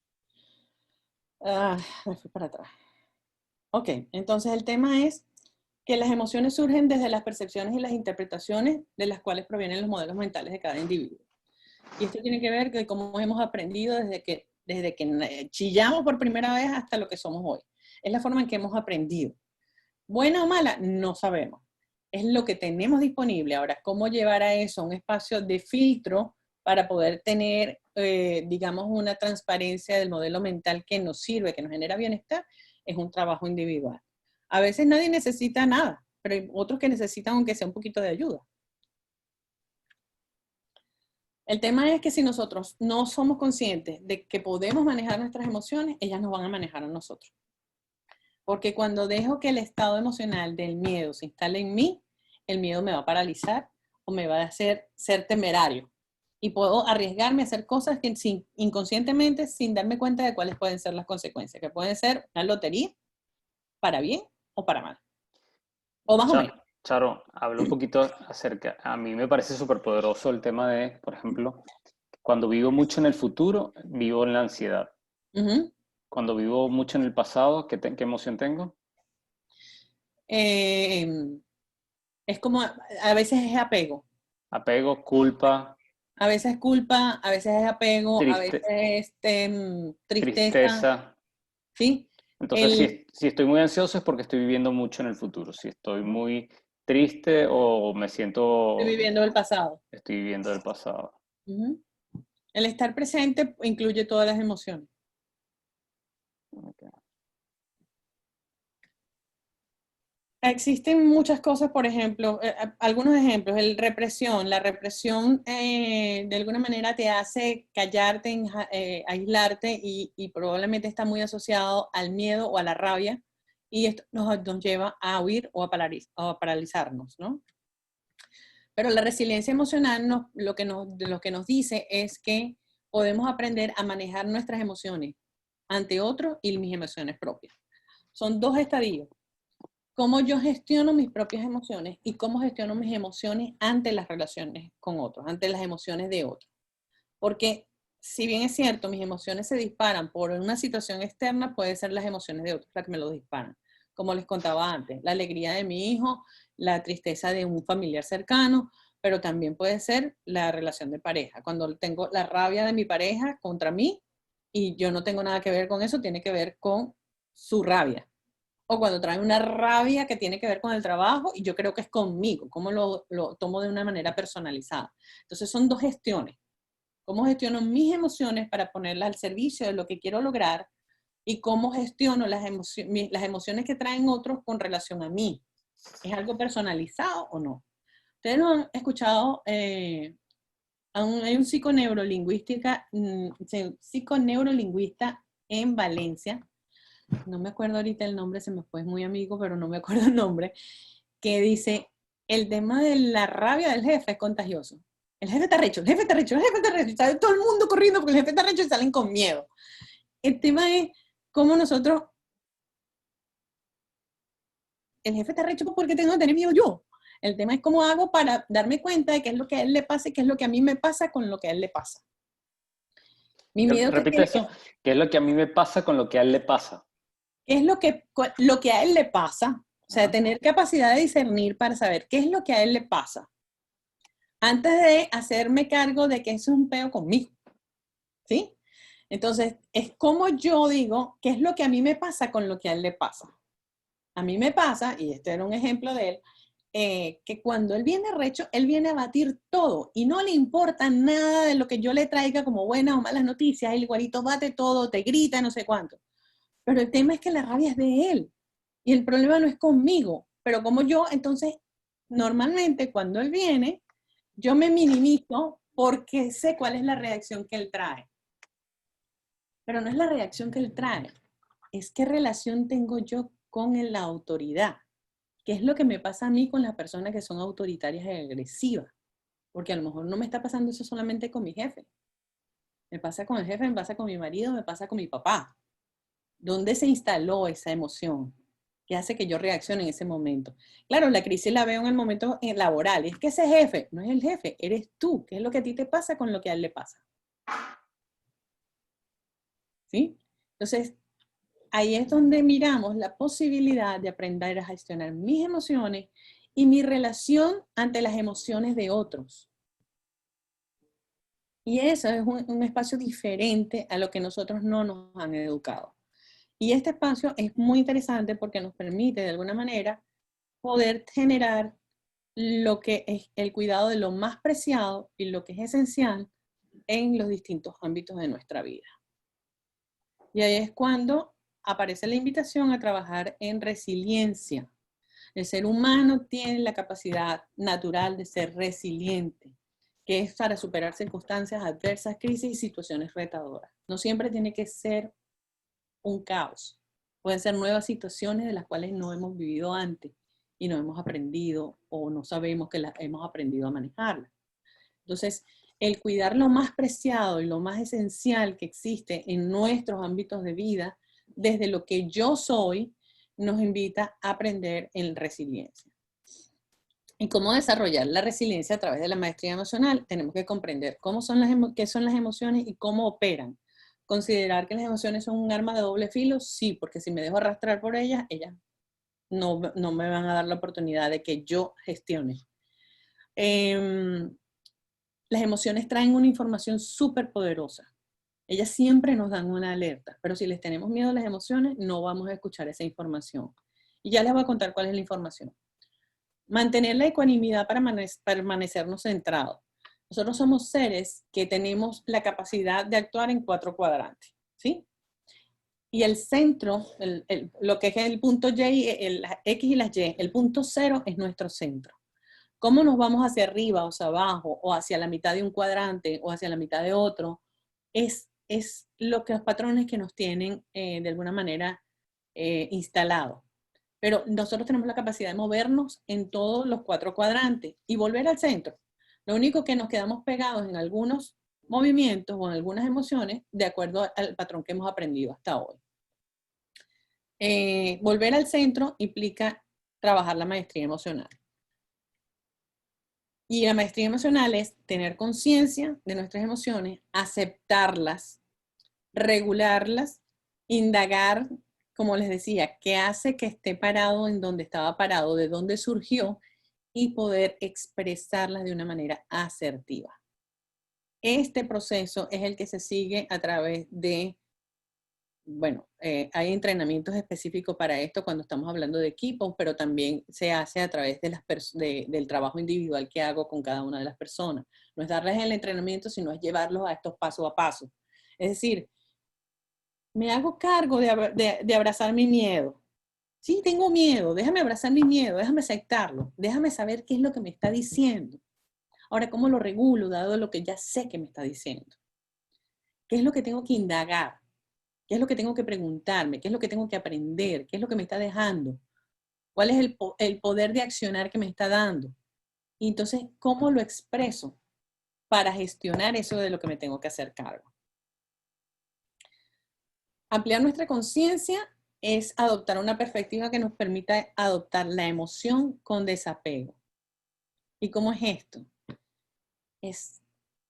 Me fui para atrás. Ok, entonces el tema es que las emociones surgen desde las percepciones y las interpretaciones de las cuales provienen los modelos mentales de cada individuo. Y esto tiene que ver con cómo hemos aprendido desde que desde que chillamos por primera vez hasta lo que somos hoy. Es la forma en que hemos aprendido. Buena o mala, no sabemos. Es lo que tenemos disponible. Ahora, ¿cómo llevar a eso a un espacio de filtro para poder tener, digamos, una transparencia del modelo mental que nos sirve, que nos genera bienestar? Es un trabajo individual. A veces nadie necesita nada, pero hay otros que necesitan aunque sea un poquito de ayuda. El tema es que si nosotros no somos conscientes de que podemos manejar nuestras emociones, ellas nos van a manejar a nosotros. Porque cuando dejo que el estado emocional del miedo se instale en mí, el miedo me va a paralizar o me va a hacer ser temerario. Y puedo arriesgarme a hacer cosas que inconscientemente, sin darme cuenta de cuáles pueden ser las consecuencias, que pueden ser una lotería, para bien o para mal. O más o menos. Charo, habla un poquito acerca, a mí me parece súper poderoso el tema de, por ejemplo, cuando vivo mucho en el futuro, vivo en la ansiedad. Cuando vivo mucho en el pasado, ¿qué emoción tengo? Es como, a veces es apego. Apego, culpa. A veces es culpa, a veces es apego, a veces es tristeza. ¿Sí? Entonces, si estoy muy ansioso es porque estoy viviendo mucho en el futuro. Si estoy muy triste o me siento... Estoy viviendo el pasado. Estoy viviendo el pasado. El estar presente incluye todas las emociones. Okay. Existen muchas cosas, por ejemplo, algunos ejemplos. La represión de alguna manera te hace callarte, aislarte y probablemente está muy asociado al miedo o a la rabia y esto nos lleva a huir o a paralizarnos, ¿no? Pero la resiliencia emocional lo que nos dice es que podemos aprender a manejar nuestras emociones ante otros y mis emociones propias. Son dos estadios. Cómo yo gestiono mis propias emociones y cómo gestiono mis emociones ante las relaciones con otros, ante las emociones de otros. Porque si bien es cierto, mis emociones se disparan por una situación externa, puede ser las emociones de otros las que me lo disparan. Como les contaba antes, la alegría de mi hijo, la tristeza de un familiar cercano, pero también puede ser la relación de pareja. Cuando tengo la rabia de mi pareja contra mí y yo no tengo nada que ver con eso, tiene que ver con su rabia. O cuando trae una rabia que tiene que ver con el trabajo y yo creo que es conmigo, cómo lo tomo de una manera personalizada. Entonces son dos gestiones. Cómo gestiono mis emociones para ponerlas al servicio de lo que quiero lograr y cómo gestiono las emociones que traen otros con relación a mí. ¿Es algo personalizado o no? Ustedes lo han escuchado, hay un psiconeurolingüista en Valencia, no me acuerdo ahorita el nombre, se me fue, es muy amigo, pero no me acuerdo el nombre, que dice, el tema de la rabia del jefe es contagioso. El jefe está recho, el jefe está recho, el jefe está recho, sale todo el mundo corriendo porque el jefe está recho y salen con miedo. El tema es cómo nosotros, el jefe está recho porque tengo que tener miedo yo. El tema es cómo hago para darme cuenta de qué es lo que a él le pasa y qué es lo que a mí me pasa con lo que a él le pasa. Mi miedo repite eso, ¿qué es lo que a mí me pasa con lo que a él le pasa? ¿Qué es lo que a él le pasa? O sea, tener capacidad de discernir para saber qué es lo que a él le pasa. Antes de hacerme cargo de que eso es un peo conmigo. ¿Sí? Entonces, es como yo digo, ¿qué es lo que a mí me pasa con lo que a él le pasa? A mí me pasa, y este era un ejemplo de él, que cuando él viene recho, él viene a batir todo y no le importa nada de lo que yo le traiga como buenas o malas noticias. Él igualito bate todo, te grita, no sé cuánto. Pero el tema es que la rabia es de él y el problema no es conmigo. Pero como yo, entonces, normalmente cuando él viene, yo me minimizo porque sé cuál es la reacción que él trae. Pero no es la reacción que él trae, es qué relación tengo yo con la autoridad. ¿Qué es lo que me pasa a mí con las personas que son autoritarias y agresivas? Porque a lo mejor no me está pasando eso solamente con mi jefe. Me pasa con el jefe, me pasa con mi marido, me pasa con mi papá. ¿Dónde se instaló esa emoción? ¿Qué hace que yo reaccione en ese momento? Claro, la crisis la veo en el momento laboral. Es que ese jefe, no es el jefe, eres tú. ¿Qué es lo que a ti te pasa con lo que a él le pasa? ¿Sí? Entonces, ahí es donde miramos la posibilidad de aprender a gestionar mis emociones y mi relación ante las emociones de otros. Y eso es un espacio diferente a lo que nosotros no nos han educado. Y este espacio es muy interesante porque nos permite de alguna manera poder generar lo que es el cuidado de lo más preciado y lo que es esencial en los distintos ámbitos de nuestra vida. Y ahí es cuando aparece la invitación a trabajar en resiliencia. El ser humano tiene la capacidad natural de ser resiliente, que es para superar circunstancias adversas, crisis y situaciones retadoras. No siempre tiene que ser un caos. Pueden ser nuevas situaciones de las cuales no hemos vivido antes y no hemos aprendido o no sabemos que las hemos aprendido a manejarlas. Entonces, el cuidar lo más preciado y lo más esencial que existe en nuestros ámbitos de vida, desde lo que yo soy, nos invita a aprender en resiliencia. ¿Y cómo desarrollar la resiliencia a través de la maestría emocional? Tenemos que comprender qué son las emociones y cómo operan. ¿Considerar que las emociones son un arma de doble filo? Sí, porque si me dejo arrastrar por ellas no me van a dar la oportunidad de que yo gestione. Las emociones traen una información súper poderosa. Ellas siempre nos dan una alerta, pero si les tenemos miedo a las emociones, no vamos a escuchar esa información. Y ya les voy a contar cuál es la información. Mantener la ecuanimidad para permanecernos centrados. Nosotros somos seres que tenemos la capacidad de actuar en 4 cuadrantes, ¿sí? Y el centro, lo que es el punto Y, las X y las Y, el punto 0 es nuestro centro. ¿Cómo nos vamos hacia arriba o hacia abajo o hacia la mitad de un cuadrante o hacia la mitad de otro? Es lo que los patrones que nos tienen de alguna manera instalados. Pero nosotros tenemos la capacidad de movernos en todos los 4 cuadrantes y volver al centro. Lo único que nos quedamos pegados en algunos movimientos o en algunas emociones de acuerdo al patrón que hemos aprendido hasta hoy. Volver al centro implica trabajar la maestría emocional. Y la maestría emocional es tener conciencia de nuestras emociones, aceptarlas, regularlas, indagar, como les decía, qué hace que esté parado en donde estaba parado, de dónde surgió, y poder expresarlas de una manera asertiva. Este proceso es el que se sigue a través de, bueno, hay entrenamientos específicos para esto cuando estamos hablando de equipos, pero también se hace a través de del trabajo individual que hago con cada una de las personas. No es darles el entrenamiento, sino es llevarlos a estos paso a paso. Es decir, me hago cargo de abrazar mi miedo. Sí, tengo miedo, déjame abrazar mi miedo, déjame aceptarlo, déjame saber qué es lo que me está diciendo. Ahora, ¿cómo lo regulo dado lo que ya sé que me está diciendo? ¿Qué es lo que tengo que indagar? ¿Qué es lo que tengo que preguntarme? ¿Qué es lo que tengo que aprender? ¿Qué es lo que me está dejando? ¿Cuál es el poder de accionar que me está dando? Y entonces, ¿cómo lo expreso para gestionar eso de lo que me tengo que hacer cargo? Ampliar nuestra conciencia es adoptar una perspectiva que nos permita adoptar la emoción con desapego. ¿Y cómo es esto? Es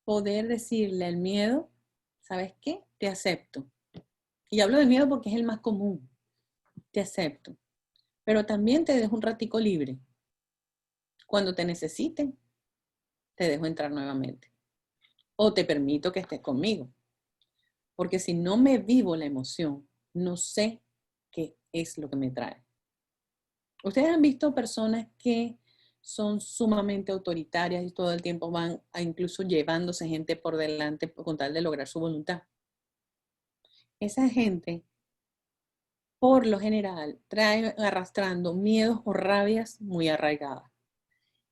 poder decirle al miedo, ¿sabes qué? Te acepto. Y hablo del miedo porque es el más común. Te acepto. Pero también te dejo un ratico libre. Cuando te necesiten, te dejo entrar nuevamente. O te permito que estés conmigo. Porque si no me vivo la emoción, no sé qué es lo que me trae. Ustedes han visto personas que son sumamente autoritarias y todo el tiempo van a incluso llevándose gente por delante con tal de lograr su voluntad. Esa gente, por lo general, trae arrastrando miedos o rabias muy arraigadas.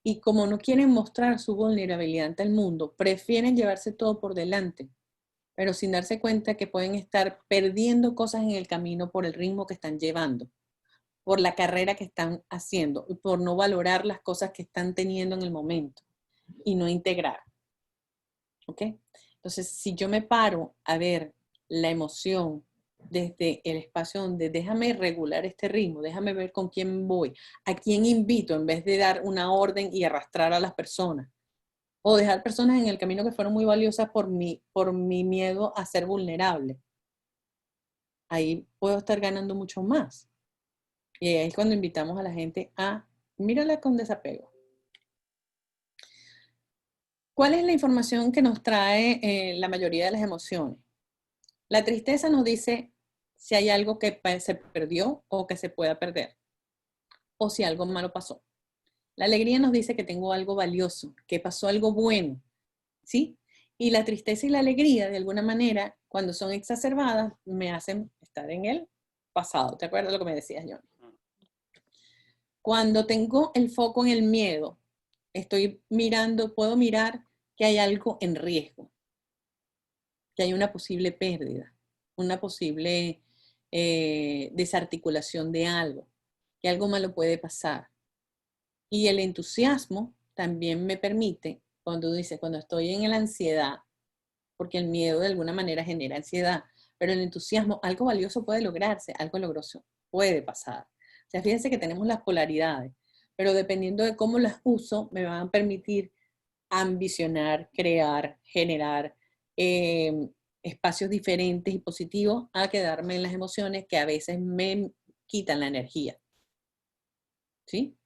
Y como no quieren mostrar su vulnerabilidad ante el mundo, prefieren llevarse todo por delante, pero sin darse cuenta que pueden estar perdiendo cosas en el camino por el ritmo que están llevando, por la carrera que están haciendo, y por no valorar las cosas que están teniendo en el momento y no integrar. ¿Ok? Entonces, si yo me paro a ver la emoción desde el espacio donde déjame regular este ritmo, déjame ver con quién voy, a quién invito en vez de dar una orden y arrastrar a las personas, o dejar personas en el camino que fueron muy valiosas por mi miedo a ser vulnerable. Ahí puedo estar ganando mucho más. Y ahí es cuando invitamos a la gente a mírala con desapego. ¿Cuál es la información que nos trae la mayoría de las emociones? La tristeza nos dice si hay algo que se perdió o que se pueda perder, o si algo malo pasó. La alegría nos dice que tengo algo valioso, que pasó algo bueno, ¿sí? Y la tristeza y la alegría, de alguna manera, cuando son exacerbadas, me hacen estar en el pasado. ¿Te acuerdas de lo que me decías, John? Cuando tengo el foco en el miedo, estoy mirando, puedo mirar que hay algo en riesgo, que hay una posible pérdida, una posible desarticulación de algo, que algo malo puede pasar. Y el entusiasmo también me permite, cuando estoy en la ansiedad, porque el miedo de alguna manera genera ansiedad, pero el entusiasmo, algo valioso puede lograrse, algo valioso puede pasar. O sea, fíjense que tenemos las polaridades, pero dependiendo de cómo las uso, me van a permitir ambicionar, crear, generar espacios diferentes y positivos a quedarme en las emociones que a veces me quitan la energía. ¿Sí?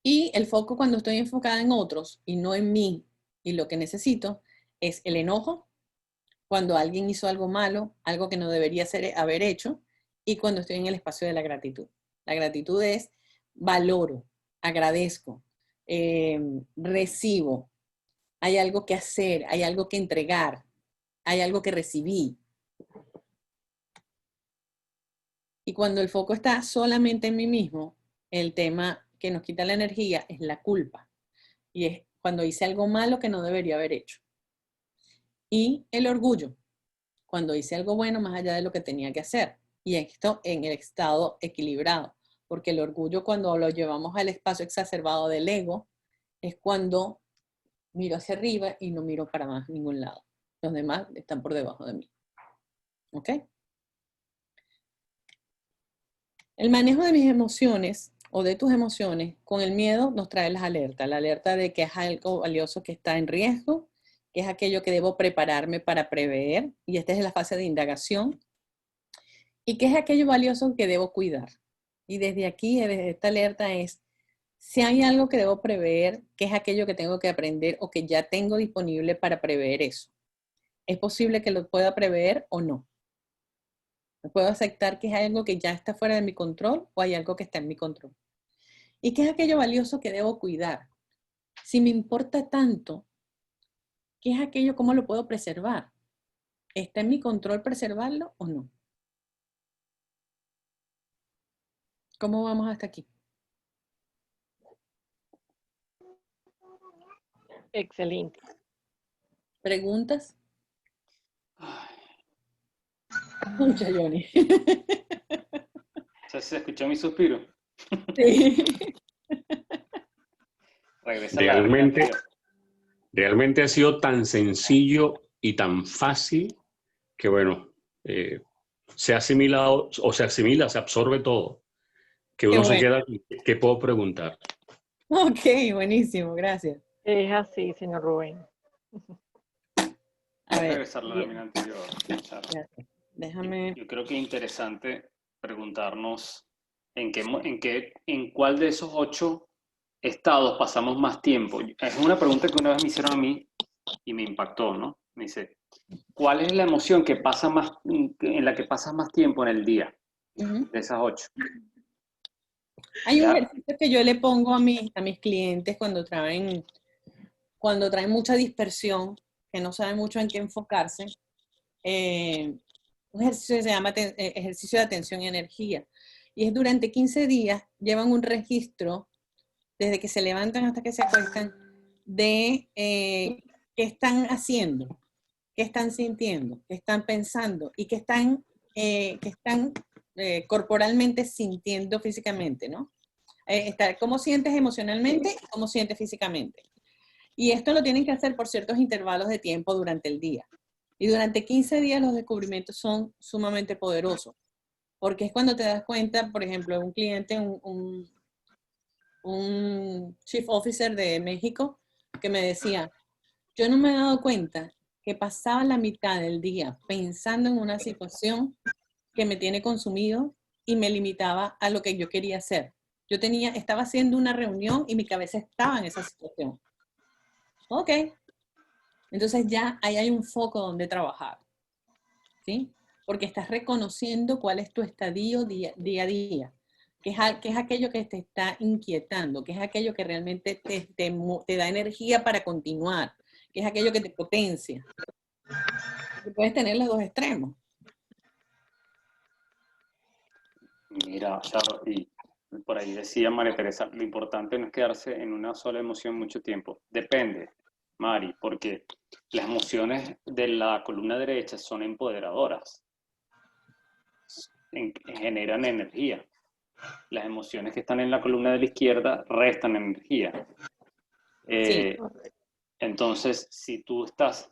Y el foco cuando estoy enfocada en otros y no en mí y lo que necesito es el enojo, cuando alguien hizo algo malo, algo que no debería haber hecho, y cuando estoy en el espacio de la gratitud. La gratitud es valoro, agradezco, recibo, hay algo que hacer, hay algo que entregar, hay algo que recibí. Y cuando el foco está solamente en mí mismo, el tema que nos quita la energía es la culpa. Y es cuando hice algo malo que no debería haber hecho. Y el orgullo, cuando hice algo bueno más allá de lo que tenía que hacer. Y esto en el estado equilibrado. Porque el orgullo, cuando lo llevamos al espacio exacerbado del ego, es cuando miro hacia arriba y no miro para más ningún lado. Los demás están por debajo de mí. ¿Ok? El manejo de mis emociones o de tus emociones con el miedo nos trae las alertas. La alerta de que es algo valioso que está en riesgo, que es aquello que debo prepararme para prever, y esta es la fase de indagación, y que es aquello valioso que debo cuidar. Y desde aquí, desde esta alerta es, si hay algo que debo prever, que es aquello que tengo que aprender o que ya tengo disponible para prever eso. ¿Es posible que lo pueda prever o no? ¿Puedo aceptar que es algo que ya está fuera de mi control o hay algo que está en mi control? ¿Y qué es aquello valioso que debo cuidar? Si me importa tanto, ¿qué es aquello? ¿Cómo lo puedo preservar? ¿Está en mi control preservarlo o no? ¿Cómo vamos hasta aquí? Excelente. ¿Preguntas? Mucha, Johnny. ¿Se escuchó mi suspiro? Sí. Realmente ha sido tan sencillo y tan fácil que, bueno, se ha asimilado o se asimila, se absorbe todo. Que uno se queda, ¿qué puedo preguntar? Ok, buenísimo, gracias. Es así, señor Rubén. A ver. Regresar la lámina anterior. Déjame. Yo creo que es interesante preguntarnos en cuál de esos 8 estados pasamos más tiempo. Es una pregunta que una vez me hicieron a mí y me impactó, ¿no? Me dice, ¿cuál es la emoción que pasa más, en la que pasas más tiempo en el día? De esas 8. Hay un ejercicio que yo le pongo a mis clientes cuando traen mucha dispersión, que no saben mucho en qué enfocarse. Un ejercicio que se llama ejercicio de atención y energía. Y es durante 15 días, llevan un registro, desde que se levantan hasta que se acuestan, de qué están haciendo, qué están sintiendo, qué están pensando y qué están corporalmente sintiendo físicamente, ¿no? Cómo sientes emocionalmente y cómo sientes físicamente. Y esto lo tienen que hacer por ciertos intervalos de tiempo durante el día. Y durante 15 días los descubrimientos son sumamente poderosos. Porque es cuando te das cuenta, por ejemplo, un cliente, un chief officer de México, que me decía, yo no me he dado cuenta que pasaba la mitad del día pensando en una situación que me tiene consumido y me limitaba a lo que yo quería hacer. Estaba haciendo una reunión y mi cabeza estaba en esa situación. Ok. Entonces ya ahí hay un foco donde trabajar. ¿Sí? Porque estás reconociendo cuál es tu estadio día a día. ¿Qué es aquello que te está inquietando? ¿Qué es aquello que realmente te da energía para continuar? ¿Qué es aquello que te potencia? Porque puedes tener los dos extremos. Mira, claro, y por ahí decía María Teresa, lo importante no es quedarse en una sola emoción mucho tiempo. Depende, Mari, porque las emociones de la columna derecha son empoderadoras, generan energía. Las emociones que están en la columna de la izquierda restan energía. Sí. Entonces, si tú estás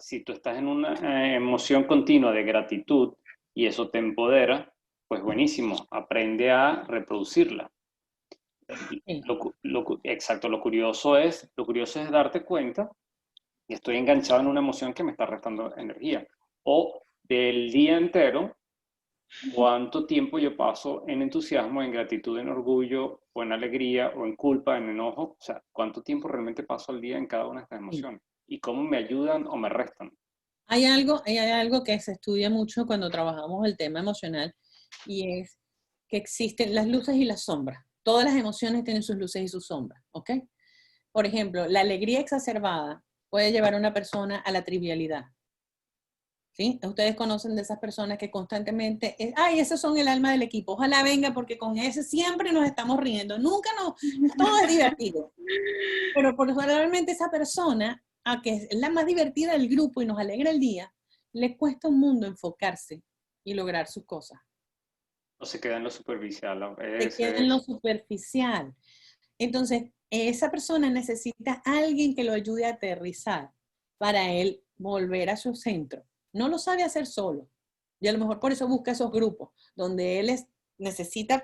en una emoción continua de gratitud y eso te empodera, pues buenísimo, aprende a reproducirla. Sí. Exacto, lo curioso es darte cuenta que estoy enganchado en una emoción que me está restando energía. O del día entero, cuánto tiempo yo paso en entusiasmo, en gratitud, en orgullo, o en alegría, o en culpa, en enojo. O sea, cuánto tiempo realmente paso al día en cada una de estas emociones. Y cómo me ayudan o me restan. Hay algo que se estudia mucho cuando trabajamos el tema emocional y es que existen las luces y las sombras. Todas las emociones tienen sus luces y sus sombras, ¿ok? Por ejemplo, la alegría exacerbada puede llevar a una persona a la trivialidad. ¿Sí? Ustedes conocen de esas personas que constantemente, ay, esos son el alma del equipo, ojalá venga porque con ese siempre nos estamos riendo, nunca todo es divertido. Pero probablemente esa persona, a que es la más divertida del grupo y nos alegra el día, le cuesta un mundo enfocarse y lograr sus cosas. O se queda en lo superficial. Se queda en lo superficial. Entonces, esa persona necesita a alguien que lo ayude a aterrizar para él volver a su centro. No lo sabe hacer solo. Y a lo mejor por eso busca esos grupos, donde él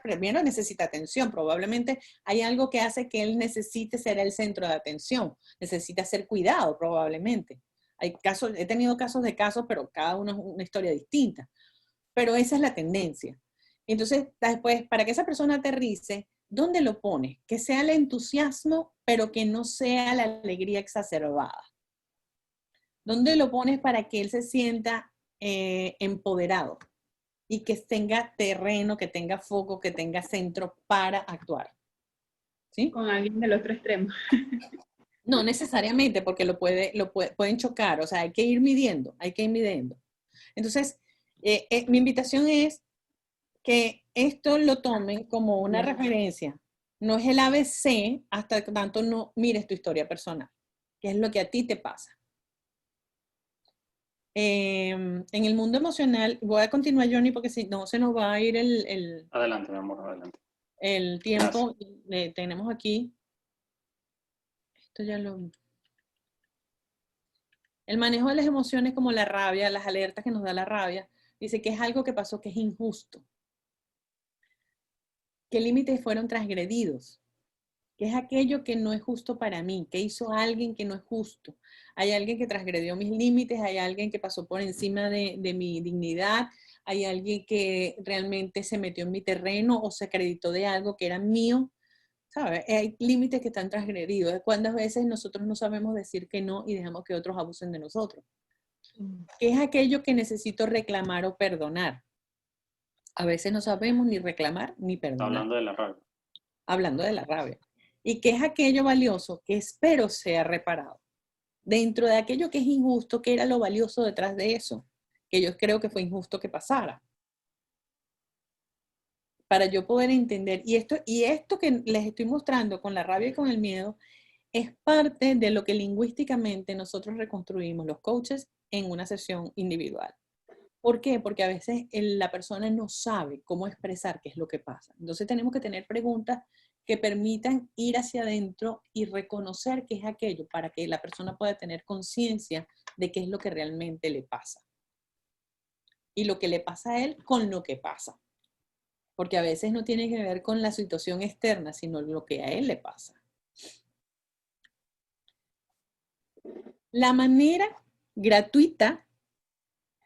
primero necesita atención. Probablemente hay algo que hace que él necesite ser el centro de atención. Necesita ser cuidado, probablemente. He tenido casos, pero cada uno es una historia distinta. Pero esa es la tendencia. Entonces, después, para que esa persona aterrice, ¿dónde lo pones? Que sea el entusiasmo, pero que no sea la alegría exacerbada. ¿Dónde lo pones para que él se sienta empoderado y que tenga terreno, que tenga foco, que tenga centro para actuar? ¿Sí? Con alguien del otro extremo. No necesariamente, porque pueden chocar, o sea, hay que ir midiendo, Entonces, mi invitación es que esto lo tomen como una referencia. No es el ABC hasta tanto no mires tu historia personal, que es lo que a ti te pasa. En el mundo emocional, voy a continuar, Johnny, porque si no se nos va a ir Adelante, mi amor, adelante. El tiempo. Tenemos aquí. El manejo de las emociones como la rabia, las alertas que nos da la rabia, dice que es algo que pasó que es injusto. ¿Qué límites fueron transgredidos? ¿Qué es aquello que no es justo para mí? ¿Qué hizo alguien que no es justo? Hay alguien que transgredió mis límites, hay alguien que pasó por encima de mi dignidad, hay alguien que realmente se metió en mi terreno o se acreditó de algo que era mío. ¿Sabes? Hay límites que están transgredidos. ¿Cuántas veces nosotros no sabemos decir que no y dejamos que otros abusen de nosotros? ¿Qué es aquello que necesito reclamar o perdonar? A veces no sabemos ni reclamar ni perdonar. Hablando de la rabia. Hablando de la rabia. ¿Y qué es aquello valioso que espero sea reparado? Dentro de aquello que es injusto, ¿qué era lo valioso detrás de eso? Que yo creo que fue injusto que pasara. Para yo poder entender. Y esto que les estoy mostrando con la rabia y con el miedo es parte de lo que lingüísticamente nosotros reconstruimos los coaches en una sesión individual. ¿Por qué? Porque a veces la persona no sabe cómo expresar qué es lo que pasa. Entonces tenemos que tener preguntas que permitan ir hacia adentro y reconocer qué es aquello para que la persona pueda tener conciencia de qué es lo que realmente le pasa. Y lo que le pasa a él con lo que pasa. Porque a veces no tiene que ver con la situación externa, sino lo que a él le pasa. La manera gratuita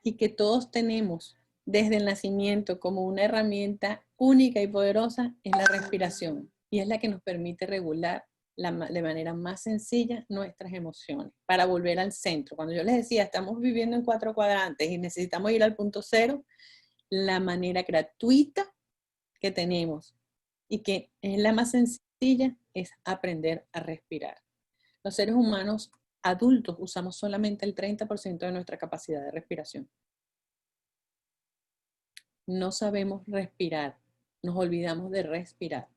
y que todos tenemos desde el nacimiento como una herramienta única y poderosa es la respiración. Y es la que nos permite regular de manera más sencilla nuestras emociones, para volver al centro. Cuando yo les decía, estamos viviendo en 4 cuadrantes y necesitamos ir al punto cero, la manera gratuita que tenemos y que es la más sencilla es aprender a respirar. Los seres humanos adultos usamos solamente el 30% de nuestra capacidad de respiración. No sabemos respirar, nos olvidamos de respirar.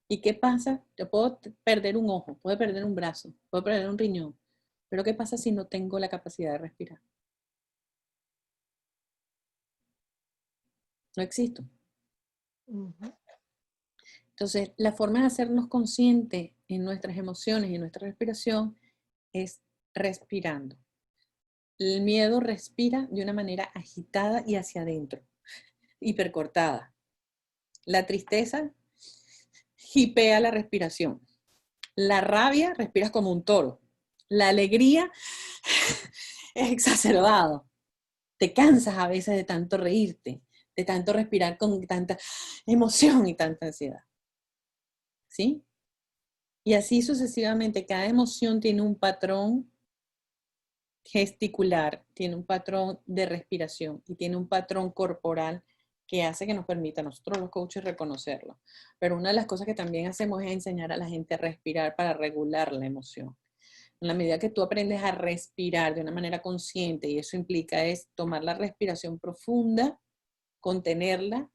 ¿Y qué pasa? Yo puedo perder un ojo, puedo perder un brazo, puedo perder un riñón, pero ¿qué pasa si no tengo la capacidad de respirar? No existo. Entonces, la forma de hacernos conscientes en nuestras emociones y en nuestra respiración es respirando. El miedo respira de una manera agitada y hacia adentro, hipercortada. La tristeza hipea la respiración. La rabia respiras como un toro. La alegría es exacerbado. Te cansas a veces de tanto reírte, de tanto respirar con tanta emoción y tanta ansiedad. ¿Sí? Y así sucesivamente, cada emoción tiene un patrón gesticular, tiene un patrón de respiración y tiene un patrón corporal que hace que nos permita a nosotros los coaches reconocerlo. Pero una de las cosas que también hacemos es enseñar a la gente a respirar para regular la emoción. En la medida que tú aprendes a respirar de una manera consciente, y eso implica es tomar la respiración profunda, contenerla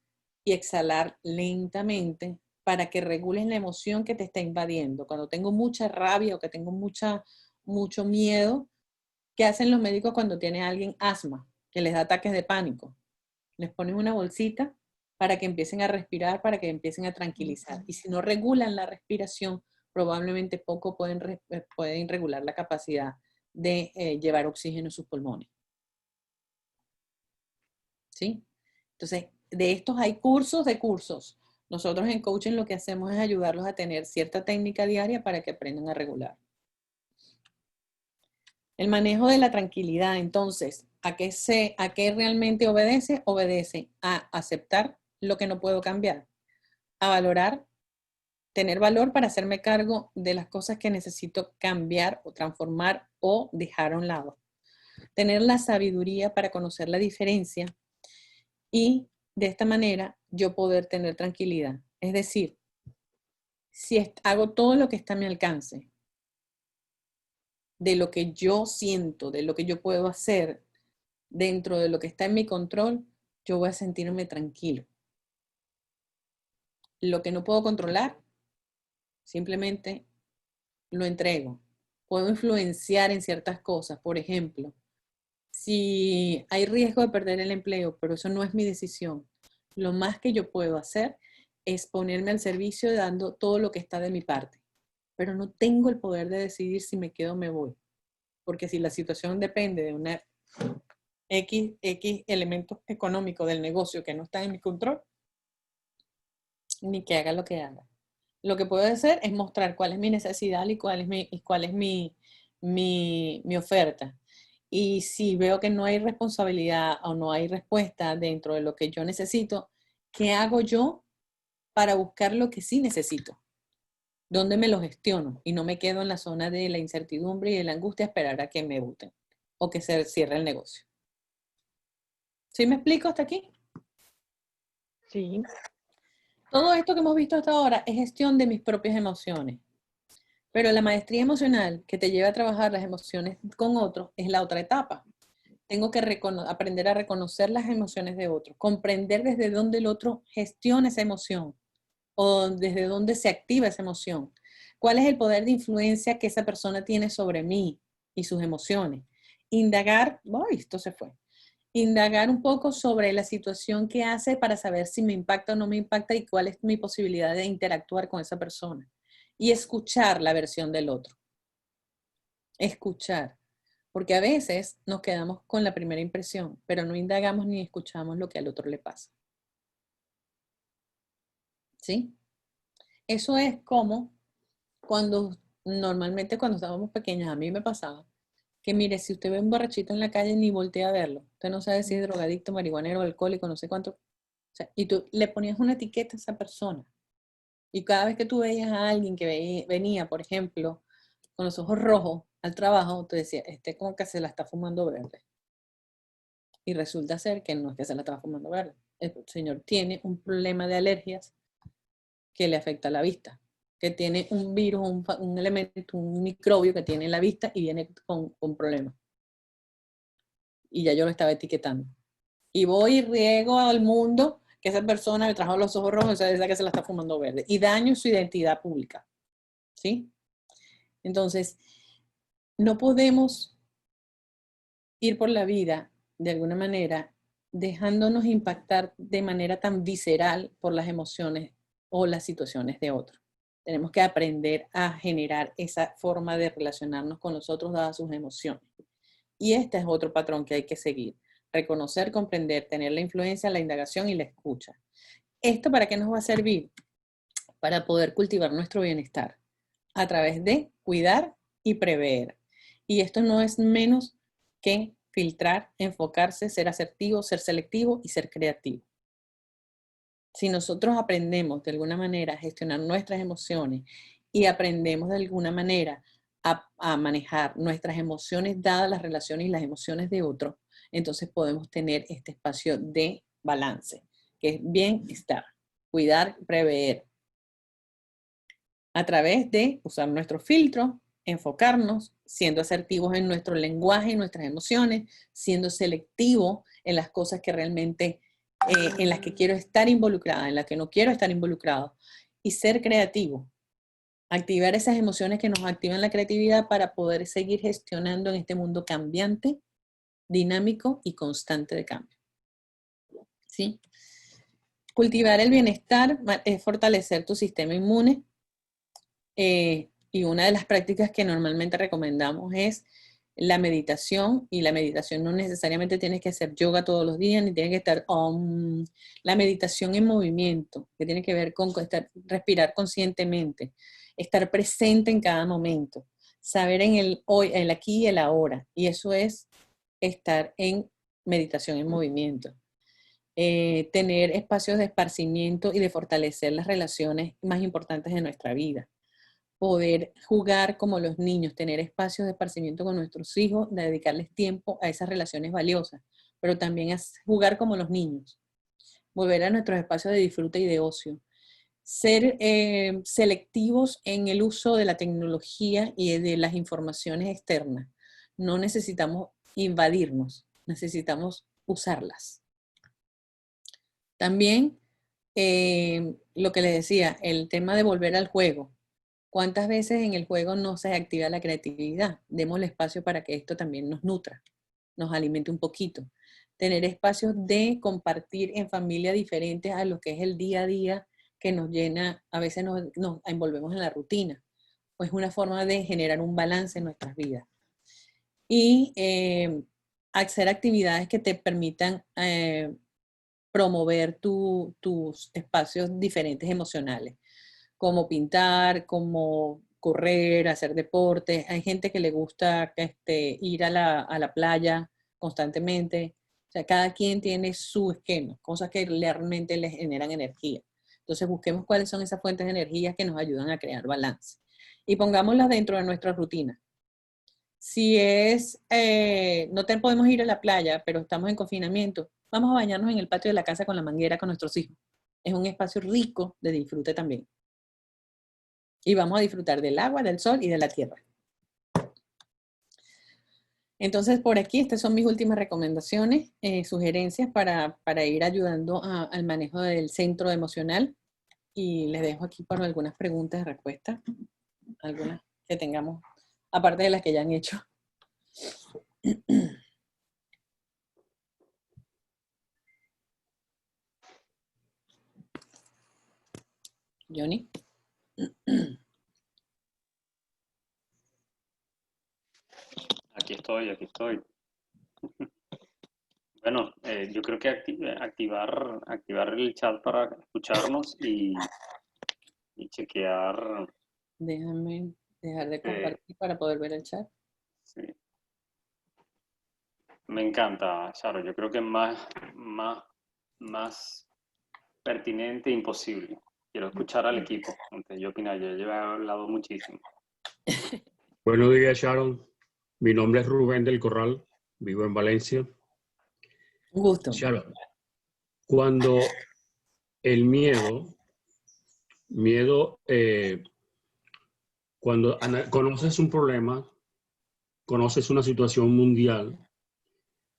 y exhalar lentamente para que regules la emoción que te está invadiendo. Cuando tengo mucha rabia o que tengo mucho miedo, ¿qué hacen los médicos cuando tiene alguien asma, que les da ataques de pánico? Les ponen una bolsita para que empiecen a respirar, para que empiecen a tranquilizar. Y si no regulan la respiración, probablemente poco pueden regular la capacidad de llevar oxígeno a sus pulmones. ¿Sí? Entonces, de estos hay cursos de cursos. Nosotros en coaching lo que hacemos es ayudarlos a tener cierta técnica diaria para que aprendan a regular. El manejo de la tranquilidad, entonces, ¿a qué realmente obedece? Obedece a aceptar lo que no puedo cambiar, a valorar, tener valor para hacerme cargo de las cosas que necesito cambiar o transformar o dejar a un lado. Tener la sabiduría para conocer la diferencia y de esta manera yo poder tener tranquilidad. Es decir, si hago todo lo que está a mi alcance, de lo que yo siento, de lo que yo puedo hacer, dentro de lo que está en mi control, yo voy a sentirme tranquilo. Lo que no puedo controlar, simplemente lo entrego. Puedo influenciar en ciertas cosas. Por ejemplo, si hay riesgo de perder el empleo, pero eso no es mi decisión, lo más que yo puedo hacer es ponerme al servicio dando todo lo que está de mi parte. Pero no tengo el poder de decidir si me quedo o me voy. Porque si la situación depende de una X elementos económicos del negocio que no están en mi control, ni que haga lo que haga. Lo que puedo hacer es mostrar cuál es mi necesidad y cuál es mi oferta. Y si veo que no hay responsabilidad o no hay respuesta dentro de lo que yo necesito, ¿qué hago yo para buscar lo que sí necesito? ¿Dónde me lo gestiono? Y no me quedo en la zona de la incertidumbre y de la angustia a esperar a que me voten o que se cierre el negocio. ¿Sí me explico hasta aquí? Sí. Todo esto que hemos visto hasta ahora es gestión de mis propias emociones. Pero la maestría emocional que te lleva a trabajar las emociones con otros es la otra etapa. Tengo que aprender a reconocer las emociones de otros, comprender desde dónde el otro gestiona esa emoción o desde dónde se activa esa emoción. ¿Cuál es el poder de influencia que esa persona tiene sobre mí y sus emociones? Indagar, esto se fue. Indagar un poco sobre la situación que hace para saber si me impacta o no me impacta y cuál es mi posibilidad de interactuar con esa persona. Y escuchar la versión del otro. Escuchar. Porque a veces nos quedamos con la primera impresión, pero no indagamos ni escuchamos lo que al otro le pasa. ¿Sí? Eso es como normalmente cuando estábamos pequeños, a mí me pasaba, que mire, si usted ve un borrachito en la calle, ni voltea a verlo. Usted no sabe si es drogadicto, marihuanero, alcohólico, no sé cuánto. O sea, y tú le ponías una etiqueta a esa persona. Y cada vez que tú veías a alguien que venía, por ejemplo, con los ojos rojos al trabajo, tú decías, este como que se la está fumando verde. Y resulta ser que no es que se la estaba fumando verde. El señor tiene un problema de alergias que le afecta la vista, que tiene un virus, un elemento, un microbio que tiene en la vista y viene con problemas. Y ya yo lo estaba etiquetando. Y voy y riego al mundo que esa persona me trajo los ojos rojos, o sea, que se la está fumando verde. Y daño su identidad pública. ¿Sí? Entonces, no podemos ir por la vida, de alguna manera, dejándonos impactar de manera tan visceral por las emociones o las situaciones de otros. Tenemos que aprender a generar esa forma de relacionarnos con los otros dadas sus emociones. Y este es otro patrón que hay que seguir. Reconocer, comprender, tener la influencia, la indagación y la escucha. ¿Esto para qué nos va a servir? Para poder cultivar nuestro bienestar a través de cuidar y prever. Y esto no es menos que filtrar, enfocarse, ser asertivo, ser selectivo y ser creativo. Si nosotros aprendemos de alguna manera a gestionar nuestras emociones y aprendemos de alguna manera a manejar nuestras emociones dadas las relaciones y las emociones de otros, entonces podemos tener este espacio de balance, que es bienestar, cuidar, prever, a través de usar nuestro filtro, enfocarnos, siendo asertivos en nuestro lenguaje y nuestras emociones, siendo selectivos en las cosas que realmente, en las que quiero estar involucrada, en las que no quiero estar involucrado, y ser creativo. Activar esas emociones que nos activan la creatividad para poder seguir gestionando en este mundo cambiante, dinámico y constante de cambio. ¿Sí? Cultivar el bienestar es fortalecer tu sistema inmune. Y una de las prácticas que normalmente recomendamos es la meditación, y la meditación no necesariamente tienes que hacer yoga todos los días, ni tienes que estar la meditación en movimiento, que tiene que ver con respirar conscientemente, estar presente en cada momento, saber en el hoy, el aquí y el ahora, y eso es estar en meditación en movimiento. Tener espacios de esparcimiento y de fortalecer las relaciones más importantes de nuestra vida. Poder jugar como los niños, tener espacios de esparcimiento con nuestros hijos, de dedicarles tiempo a esas relaciones valiosas, pero también jugar como los niños, volver a nuestros espacios de disfrute y de ocio, ser selectivos en el uso de la tecnología y de las informaciones externas. No necesitamos invadirnos, necesitamos usarlas. También lo que les decía, el tema de volver al juego. ¿Cuántas veces en el juego no se activa la creatividad? Démosle espacio para que esto también nos nutra, nos alimente un poquito. Tener espacios de compartir en familia diferentes a lo que es el día a día que nos llena, a veces nos envolvemos en la rutina. Pues es una forma de generar un balance en nuestras vidas. Y hacer actividades que te permitan promover tus espacios diferentes emocionales, como pintar, como correr, hacer deporte. Hay gente que le gusta ir a la playa constantemente. O sea, cada quien tiene su esquema, cosas que realmente les generan energía. Entonces busquemos cuáles son esas fuentes de energía que nos ayudan a crear balance. Y pongámoslas dentro de nuestra rutina. Si no podemos ir a la playa, pero estamos en confinamiento, vamos a bañarnos en el patio de la casa con la manguera con nuestros hijos. Es un espacio rico de disfrute también. Y vamos a disfrutar del agua, del sol y de la tierra. Entonces, por aquí, estas son mis últimas recomendaciones, sugerencias para ir ayudando al manejo del centro emocional. Y les dejo aquí para algunas preguntas y respuestas, algunas que tengamos, aparte de las que ya han hecho. Johnny. Aquí estoy. Bueno, yo creo que activar el chat para escucharnos y chequear. Déjame dejar de compartir para poder ver el chat. Sí. Me encanta, Charo. Yo creo que más pertinente e imposible. quiero escuchar al equipo. Yo opino, yo he hablado muchísimo. Buenos días, Sharon. Mi nombre es Rubén del Corral, vivo en Valencia. Un gusto. Sharon, cuando el miedo, cuando conoces un problema, conoces una situación mundial,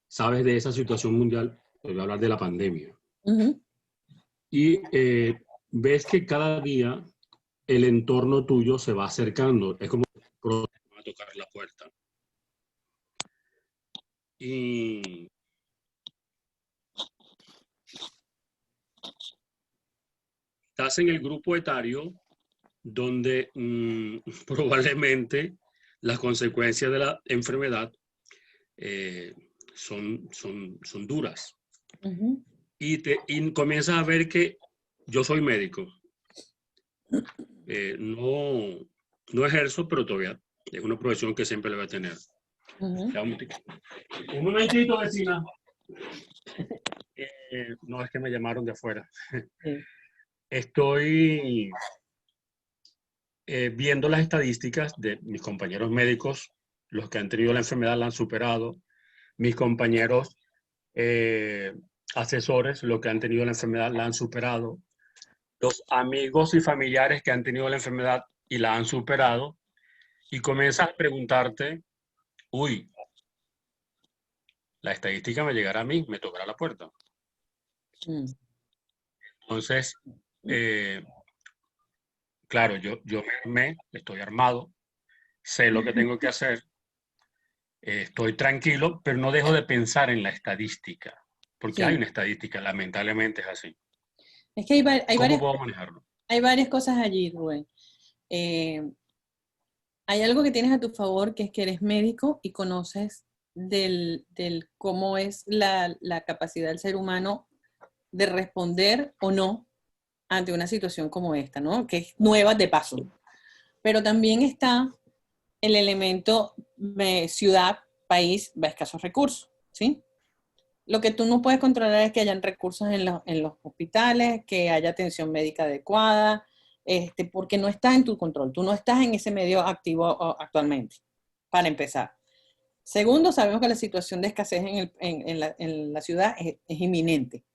sabes de esa situación mundial, voy a hablar de la pandemia, y ves que cada día el entorno tuyo se va acercando, es como va a tocar la puerta. Y estás en el grupo etario donde probablemente las consecuencias de la enfermedad son duras. Y comienzas a ver que yo soy médico. No ejerzo, pero todavía es una profesión que siempre le voy a tener. Un momentito, vecina. No, es que me llamaron de afuera. Sí. Estoy viendo las estadísticas de mis compañeros médicos, los que han tenido la enfermedad la han superado, mis compañeros asesores, los que han tenido la enfermedad la han superado, los amigos y familiares que han tenido la enfermedad y la han superado, y comienzas a preguntarte, uy, la estadística me llegará a mí, me tocará la puerta. Entonces, claro, yo estoy armado, sé lo que tengo que hacer, estoy tranquilo, pero no dejo de pensar en la estadística, porque hay una estadística, lamentablemente es así. Es que ¿Cómo puedo manejarlo? Hay varias cosas allí, Rubén. Hay algo que tienes a tu favor, que es que eres médico y conoces del cómo es la capacidad del ser humano de responder o no ante una situación como esta, ¿no? Que es nueva de paso. Pero también está el elemento ciudad, país, de escasos recursos, ¿sí? Lo que tú no puedes controlar es que hayan recursos en los hospitales, que haya atención médica adecuada, porque no está en tu control. Tú no estás en ese medio activo actualmente, para empezar. Segundo, sabemos que la situación de escasez en la ciudad es inminente.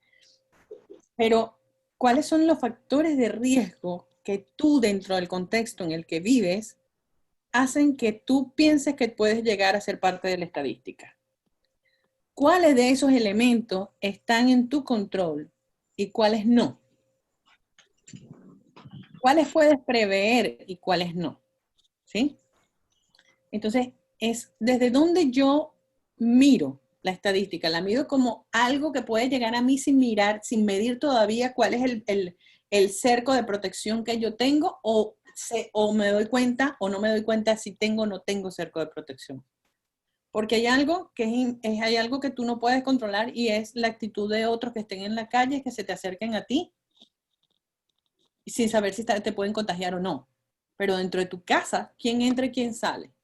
Pero, ¿cuáles son los factores de riesgo que tú, dentro del contexto en el que vives, hacen que tú pienses que puedes llegar a ser parte de la estadística? ¿Cuáles de esos elementos están en tu control y cuáles no? ¿Cuáles puedes prever y cuáles no? ¿Sí? Entonces, es desde donde yo miro la estadística. La mido como algo que puede llegar a mí sin mirar, sin medir todavía cuál es el cerco de protección que yo tengo, o me doy cuenta o no me doy cuenta si tengo o no tengo cerco de protección. Porque hay algo hay algo que tú no puedes controlar, y es la actitud de otros que estén en la calle, que se te acerquen a ti sin saber si te pueden contagiar o no. Pero dentro de tu casa, ¿quién entra y quién sale?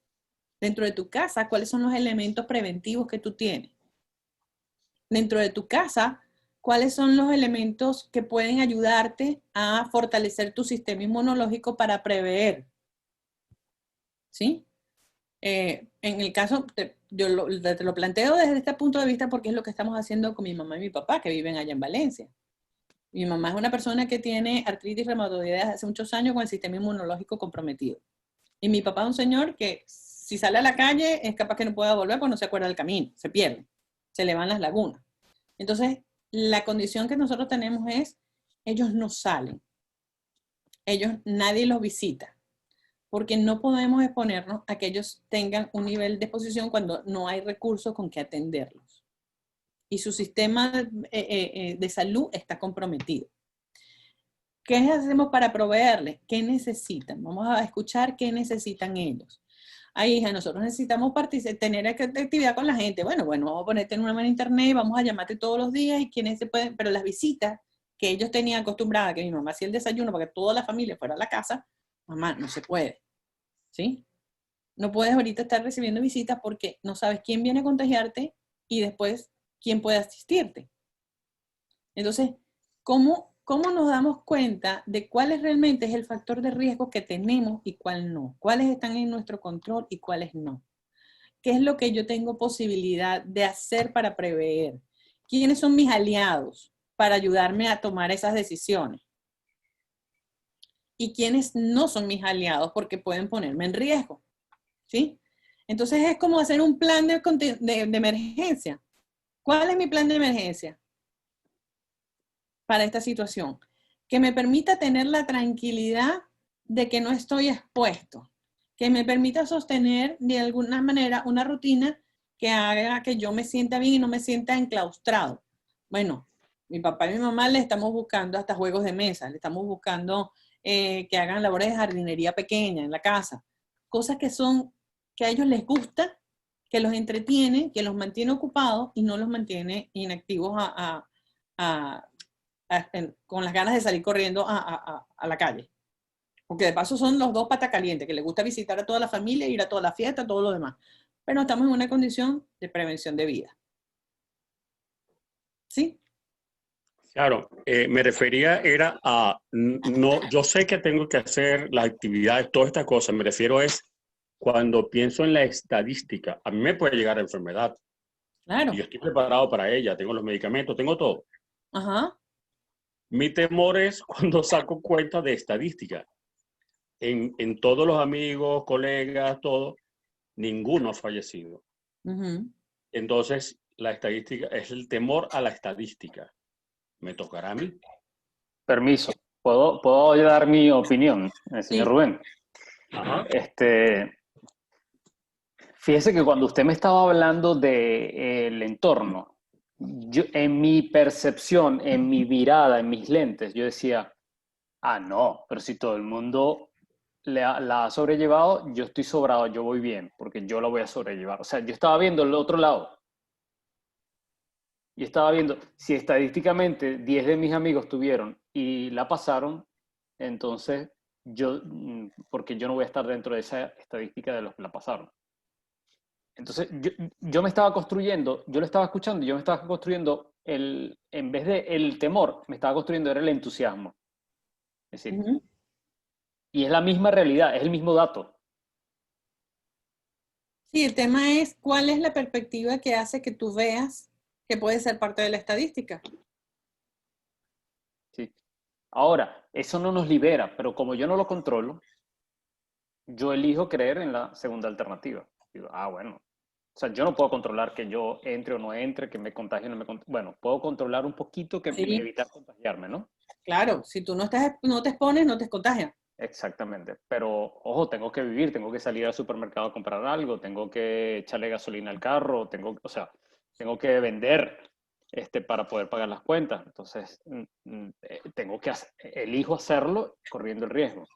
Dentro de tu casa, ¿cuáles son los elementos preventivos que tú tienes? Dentro de tu casa, ¿cuáles son los elementos que pueden ayudarte a fortalecer tu sistema inmunológico para prever? ¿Sí? En el caso, yo te lo planteo desde este punto de vista porque es lo que estamos haciendo con mi mamá y mi papá, que viven allá en Valencia. Mi mamá es una persona que tiene artritis reumatoide desde hace muchos años con el sistema inmunológico comprometido. Y mi papá es un señor que si sale a la calle es capaz que no pueda volver porque no se acuerda del camino, se pierde, se le van las lagunas. Entonces, la condición que nosotros tenemos es, ellos no salen, nadie los visita, porque no podemos exponernos a que ellos tengan un nivel de exposición cuando no hay recursos con que atenderlos. Y su sistema de salud está comprometido. ¿Qué hacemos para proveerles? ¿Qué necesitan? Vamos a escuchar qué necesitan ellos. Ay, hija, nosotros necesitamos tener actividad con la gente. Bueno, vamos a ponerte en una internet, vamos a llamarte todos los días y quienes se pueden, pero las visitas que ellos tenían acostumbradas, que mi mamá hacía el desayuno para que toda la familia fuera a la casa, mamá, no se puede. ¿Sí? No puedes ahorita estar recibiendo visitas porque no sabes quién viene a contagiarte y después quién puede asistirte. Entonces, ¿cómo ¿cómo nos damos cuenta de cuál realmente es el factor de riesgo que tenemos y cuál no? ¿Cuáles están en nuestro control y cuáles no? ¿Qué es lo que yo tengo posibilidad de hacer para prever? ¿Quiénes son mis aliados para ayudarme a tomar esas decisiones? Y quiénes no son mis aliados porque pueden ponerme en riesgo, ¿sí? Entonces es como hacer un plan de emergencia. ¿Cuál es mi plan de emergencia para esta situación? Que me permita tener la tranquilidad de que no estoy expuesto, que me permita sostener de alguna manera una rutina que haga que yo me sienta bien y no me sienta enclaustrado. Bueno, mi papá y mi mamá le estamos buscando hasta juegos de mesa, le estamos buscando que hagan labores de jardinería pequeña en la casa, cosas que a ellos les gusta, que los entretiene, que los mantiene ocupados y no los mantiene inactivos con las ganas de salir corriendo a la calle. Porque de paso son los dos patas calientes, que les gusta visitar a toda la familia, ir a toda la fiesta, todo lo demás. Pero estamos en una condición de prevención de vida. ¿Sí? Claro, me refería era a, no, yo sé que tengo que hacer las actividades, todas estas cosas, me refiero es cuando pienso en la estadística, a mí me puede llegar la enfermedad. Claro. Y yo estoy preparado para ella, tengo los medicamentos, tengo todo. Ajá. Mi temor es cuando saco cuenta de estadística. En todos los amigos, colegas, todo, ninguno ha fallecido. Entonces, la estadística es el temor a la estadística. ¿Me tocará a mí? Permiso. ¿Puedo dar mi opinión, señor Rubén? Ajá. Fíjese que cuando usted me estaba hablando del entorno, yo, en mi percepción, en mi mirada, en mis lentes, yo decía, no, pero si todo el mundo la ha sobrellevado, yo estoy sobrado, yo voy bien, porque yo la voy a sobrellevar. O sea, yo estaba viendo el otro lado. Yo estaba viendo, si estadísticamente 10 de mis amigos tuvieron y la pasaron, entonces porque yo no voy a estar dentro de esa estadística de los que la pasaron. Entonces yo me estaba construyendo, yo lo estaba escuchando, yo me estaba construyendo, en vez de el temor, me estaba construyendo era el entusiasmo. Es decir, y es la misma realidad, es el mismo dato. Sí, el tema es cuál es la perspectiva que hace que tú veas que puede ser parte de la estadística. Sí. Ahora, eso no nos libera, pero como yo no lo controlo, yo elijo creer en la segunda alternativa. Digo, bueno. O sea, yo no puedo controlar que yo entre o no entre, que me contagie o no me contagie. Bueno, puedo controlar un poquito que evitar contagiarme, ¿no? Claro, si tú no te expones, no te contagias. Exactamente. Pero, ojo, tengo que vivir, tengo que salir al supermercado a comprar algo, tengo que echarle gasolina al carro, tengo que vender para poder pagar las cuentas. Entonces, elijo hacerlo corriendo el riesgo.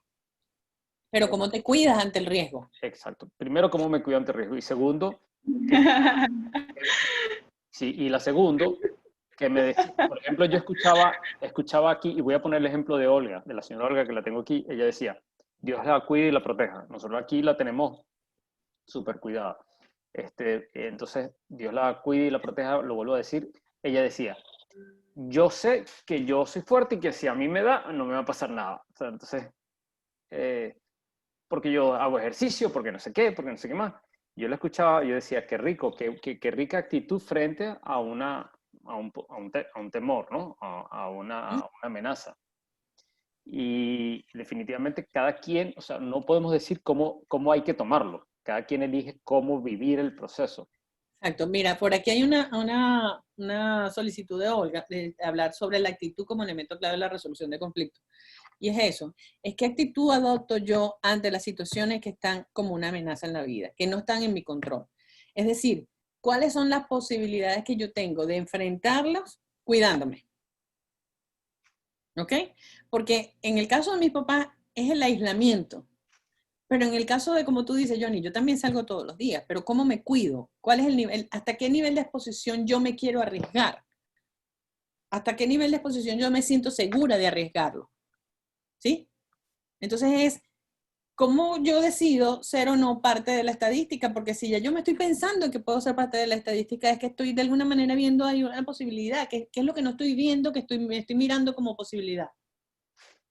Pero ¿cómo te cuidas ante el riesgo? Exacto. Primero, ¿cómo me cuido ante el riesgo? Y segundo, sí, y la segundo, que me decía, por ejemplo, yo escuchaba aquí, y voy a poner el ejemplo de Olga, de la señora Olga que la tengo aquí, ella decía, Dios la cuide y la proteja. Nosotros aquí la tenemos súper cuidada. Entonces, Dios la cuide y la proteja, lo vuelvo a decir. Ella decía, yo sé que yo soy fuerte y que si a mí me da, no me va a pasar nada. O sea, entonces, porque yo hago ejercicio, porque no sé qué más. Yo la escuchaba, yo decía, qué rico, qué rica actitud frente a un temor, ¿no? A una amenaza. Y definitivamente cada quien, o sea, no podemos decir cómo hay que tomarlo. Cada quien elige cómo vivir el proceso. Exacto. Mira, por aquí hay una solicitud de Olga de hablar sobre la actitud como elemento clave de la resolución de conflictos. Y es eso, es qué actitud adopto yo ante las situaciones que están como una amenaza en la vida, que no están en mi control. Es decir, ¿cuáles son las posibilidades que yo tengo de enfrentarlos cuidándome? ¿Ok? Porque en el caso de mi papá es el aislamiento. Pero en el caso de, como tú dices, Johnny, yo también salgo todos los días, pero ¿cómo me cuido? ¿Cuál es el nivel? ¿Hasta qué nivel de exposición yo me quiero arriesgar? ¿Hasta qué nivel de exposición yo me siento segura de arriesgarlo? ¿Sí? Entonces es ¿cómo yo decido ser o no parte de la estadística? Porque si ya yo me estoy pensando que puedo ser parte de la estadística, es que estoy de alguna manera viendo ahí una posibilidad. ¿Qué es lo que no estoy viendo, que me estoy mirando como posibilidad?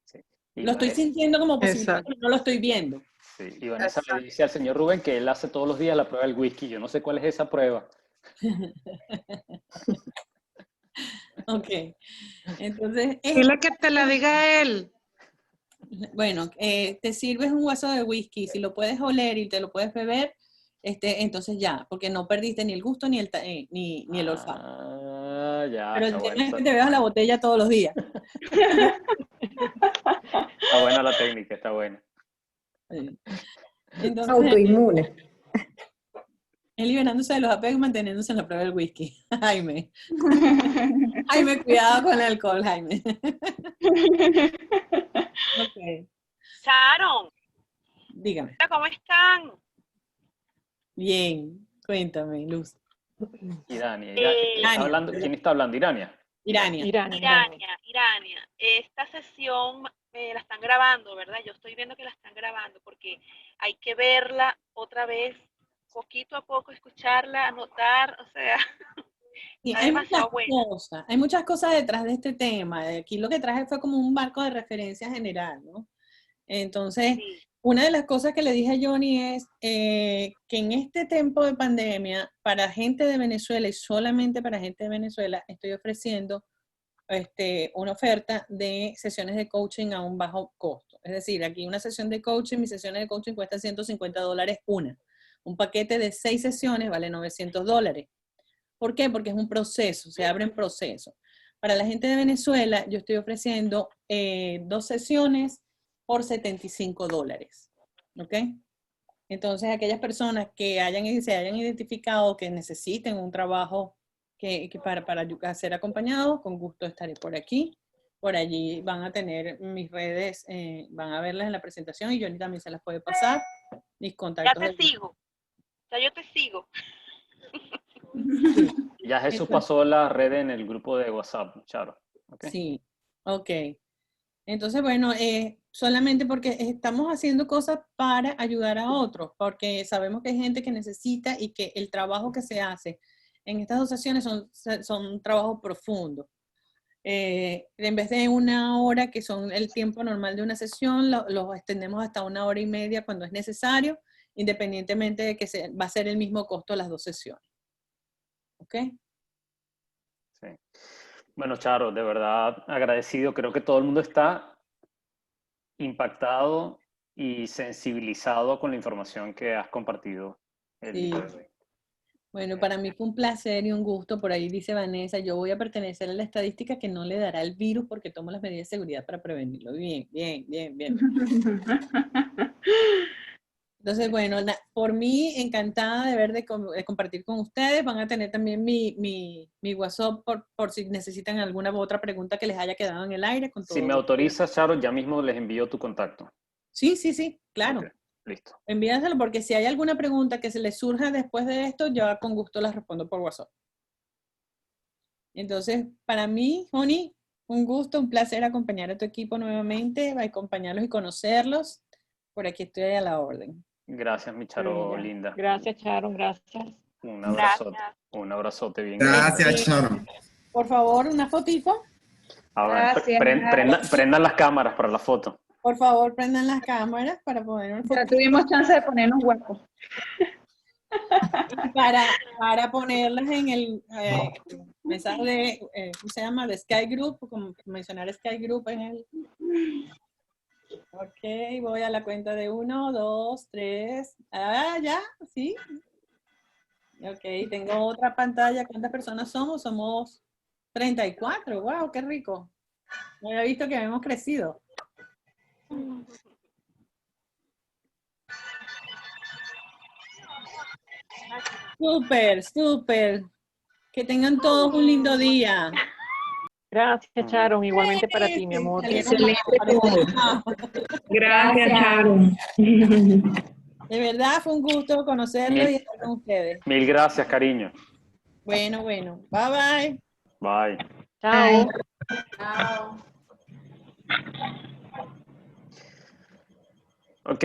Sí. Lo estoy sintiendo como posibilidad, pero no lo estoy viendo. Sí. Y Vanessa le dice al señor Rubén que él hace todos los días la prueba del whisky. Yo no sé cuál es esa prueba. Ok. Entonces, Dile que te la diga él. bueno, te sirves un vaso de whisky, si lo puedes oler y te lo puedes beber, entonces ya, porque no perdiste ni el gusto ni el olfato. Ah, ya, Pero está el tema bueno. es que te bebas la botella todos los días. Está buena la técnica, está buena. Entonces, Autoinmune. él liberándose de los apegos, manteniéndose en la prueba del whisky. Jaime. Jaime, cuidado con el alcohol, Jaime. Ok. Sharon, Dígame. ¿cómo están? Bien, cuéntame, Luz. Irania. ¿Quién está hablando? Irania. Irania. Irania. Esta sesión la están grabando, ¿verdad? Yo estoy viendo que la están grabando porque hay que verla otra vez, poquito a poco, escucharla, anotar, o sea, Sí, está demasiado buena. Hay muchas cosas detrás de este tema. Aquí lo que traje fue como un marco de referencia general, ¿no? Entonces, Sí. una de las cosas que le dije a Johnny es que en este tiempo de pandemia, para gente de Venezuela y solamente para gente de Venezuela, estoy ofreciendo una oferta de sesiones de coaching a un bajo costo. Es decir, aquí una sesión de coaching, mis sesiones de coaching cuestan $150 una. Un paquete de 6 sesiones vale $900. ¿Por qué? Porque es un proceso, se abre en proceso. Para la gente de Venezuela, yo estoy ofreciendo 2 sesiones por $75. ¿Ok? Entonces, aquellas personas que se hayan identificado que necesiten un trabajo para ser acompañados, con gusto estaré por aquí. Por allí van a tener mis redes, van a verlas en la presentación y Johnny también se las puede pasar. Mis contactos. Ya te sigo. Ya yo te sigo. Ya Jesús pasó la red en el grupo de WhatsApp, Charo. ¿Okay? Sí, ok. Entonces, bueno, solamente porque estamos haciendo cosas para ayudar a otros, porque sabemos que hay gente que necesita y que el trabajo que se hace en estas dos sesiones son trabajos profundos. En vez de 1 hora, que son el tiempo normal de una sesión, los extendemos hasta 1 hora y media cuando es necesario, independientemente de que va a ser el mismo costo las 2 sesiones. ¿Ok? Sí. Bueno, Charo, de verdad agradecido. Creo que todo el mundo está impactado y sensibilizado con la información que has compartido el día de hoy. Bueno, para mí fue un placer y un gusto. Por ahí dice Vanessa, yo voy a pertenecer a la estadística que no le dará el virus porque tomo las medidas de seguridad para prevenirlo. Bien, bien, bien, bien. Entonces, bueno, por mí encantada de compartir con ustedes. Van a tener también mi WhatsApp por si necesitan alguna otra pregunta que les haya quedado en el aire. Si me autorizas, Charo, ya mismo les envío tu contacto. Sí, claro. Okay, listo. Envíaselo porque si hay alguna pregunta que se les surja después de esto, yo con gusto las respondo por WhatsApp. Entonces, para mí, Johnny, un gusto, un placer acompañar a tu equipo nuevamente, acompañarlos y conocerlos. Por aquí estoy a la orden. Gracias, mi Charo linda. Gracias, Sharon, gracias. Un abrazote. Gracias. Un abrazote bien. Gracias, Sharon. Por favor, una fotito. Ahora, prendan las cámaras para la foto. Por favor, prendan las cámaras para poner una foto. Ya tuvimos chance de ponernos guapos. Para ponerlas en el mensaje de, ¿cómo se llama? De Sky Group, como mencionar Sky Group en el... Ok, voy a la cuenta de 1, 2, 3. Ah, ya, sí. Ok, tengo otra pantalla. ¿Cuántas personas somos? Somos 34. Wow, qué rico. No había visto que habíamos crecido. Súper, súper. Que tengan todos un lindo día. Gracias, Sharon. Igualmente para ti, mi amor. Excelente todo. Gracias, Sharon. De verdad fue un gusto conocerlos y estar con ustedes. Mil gracias, cariño. Bueno. Bye, bye. Bye. Chao. Chao. Ok.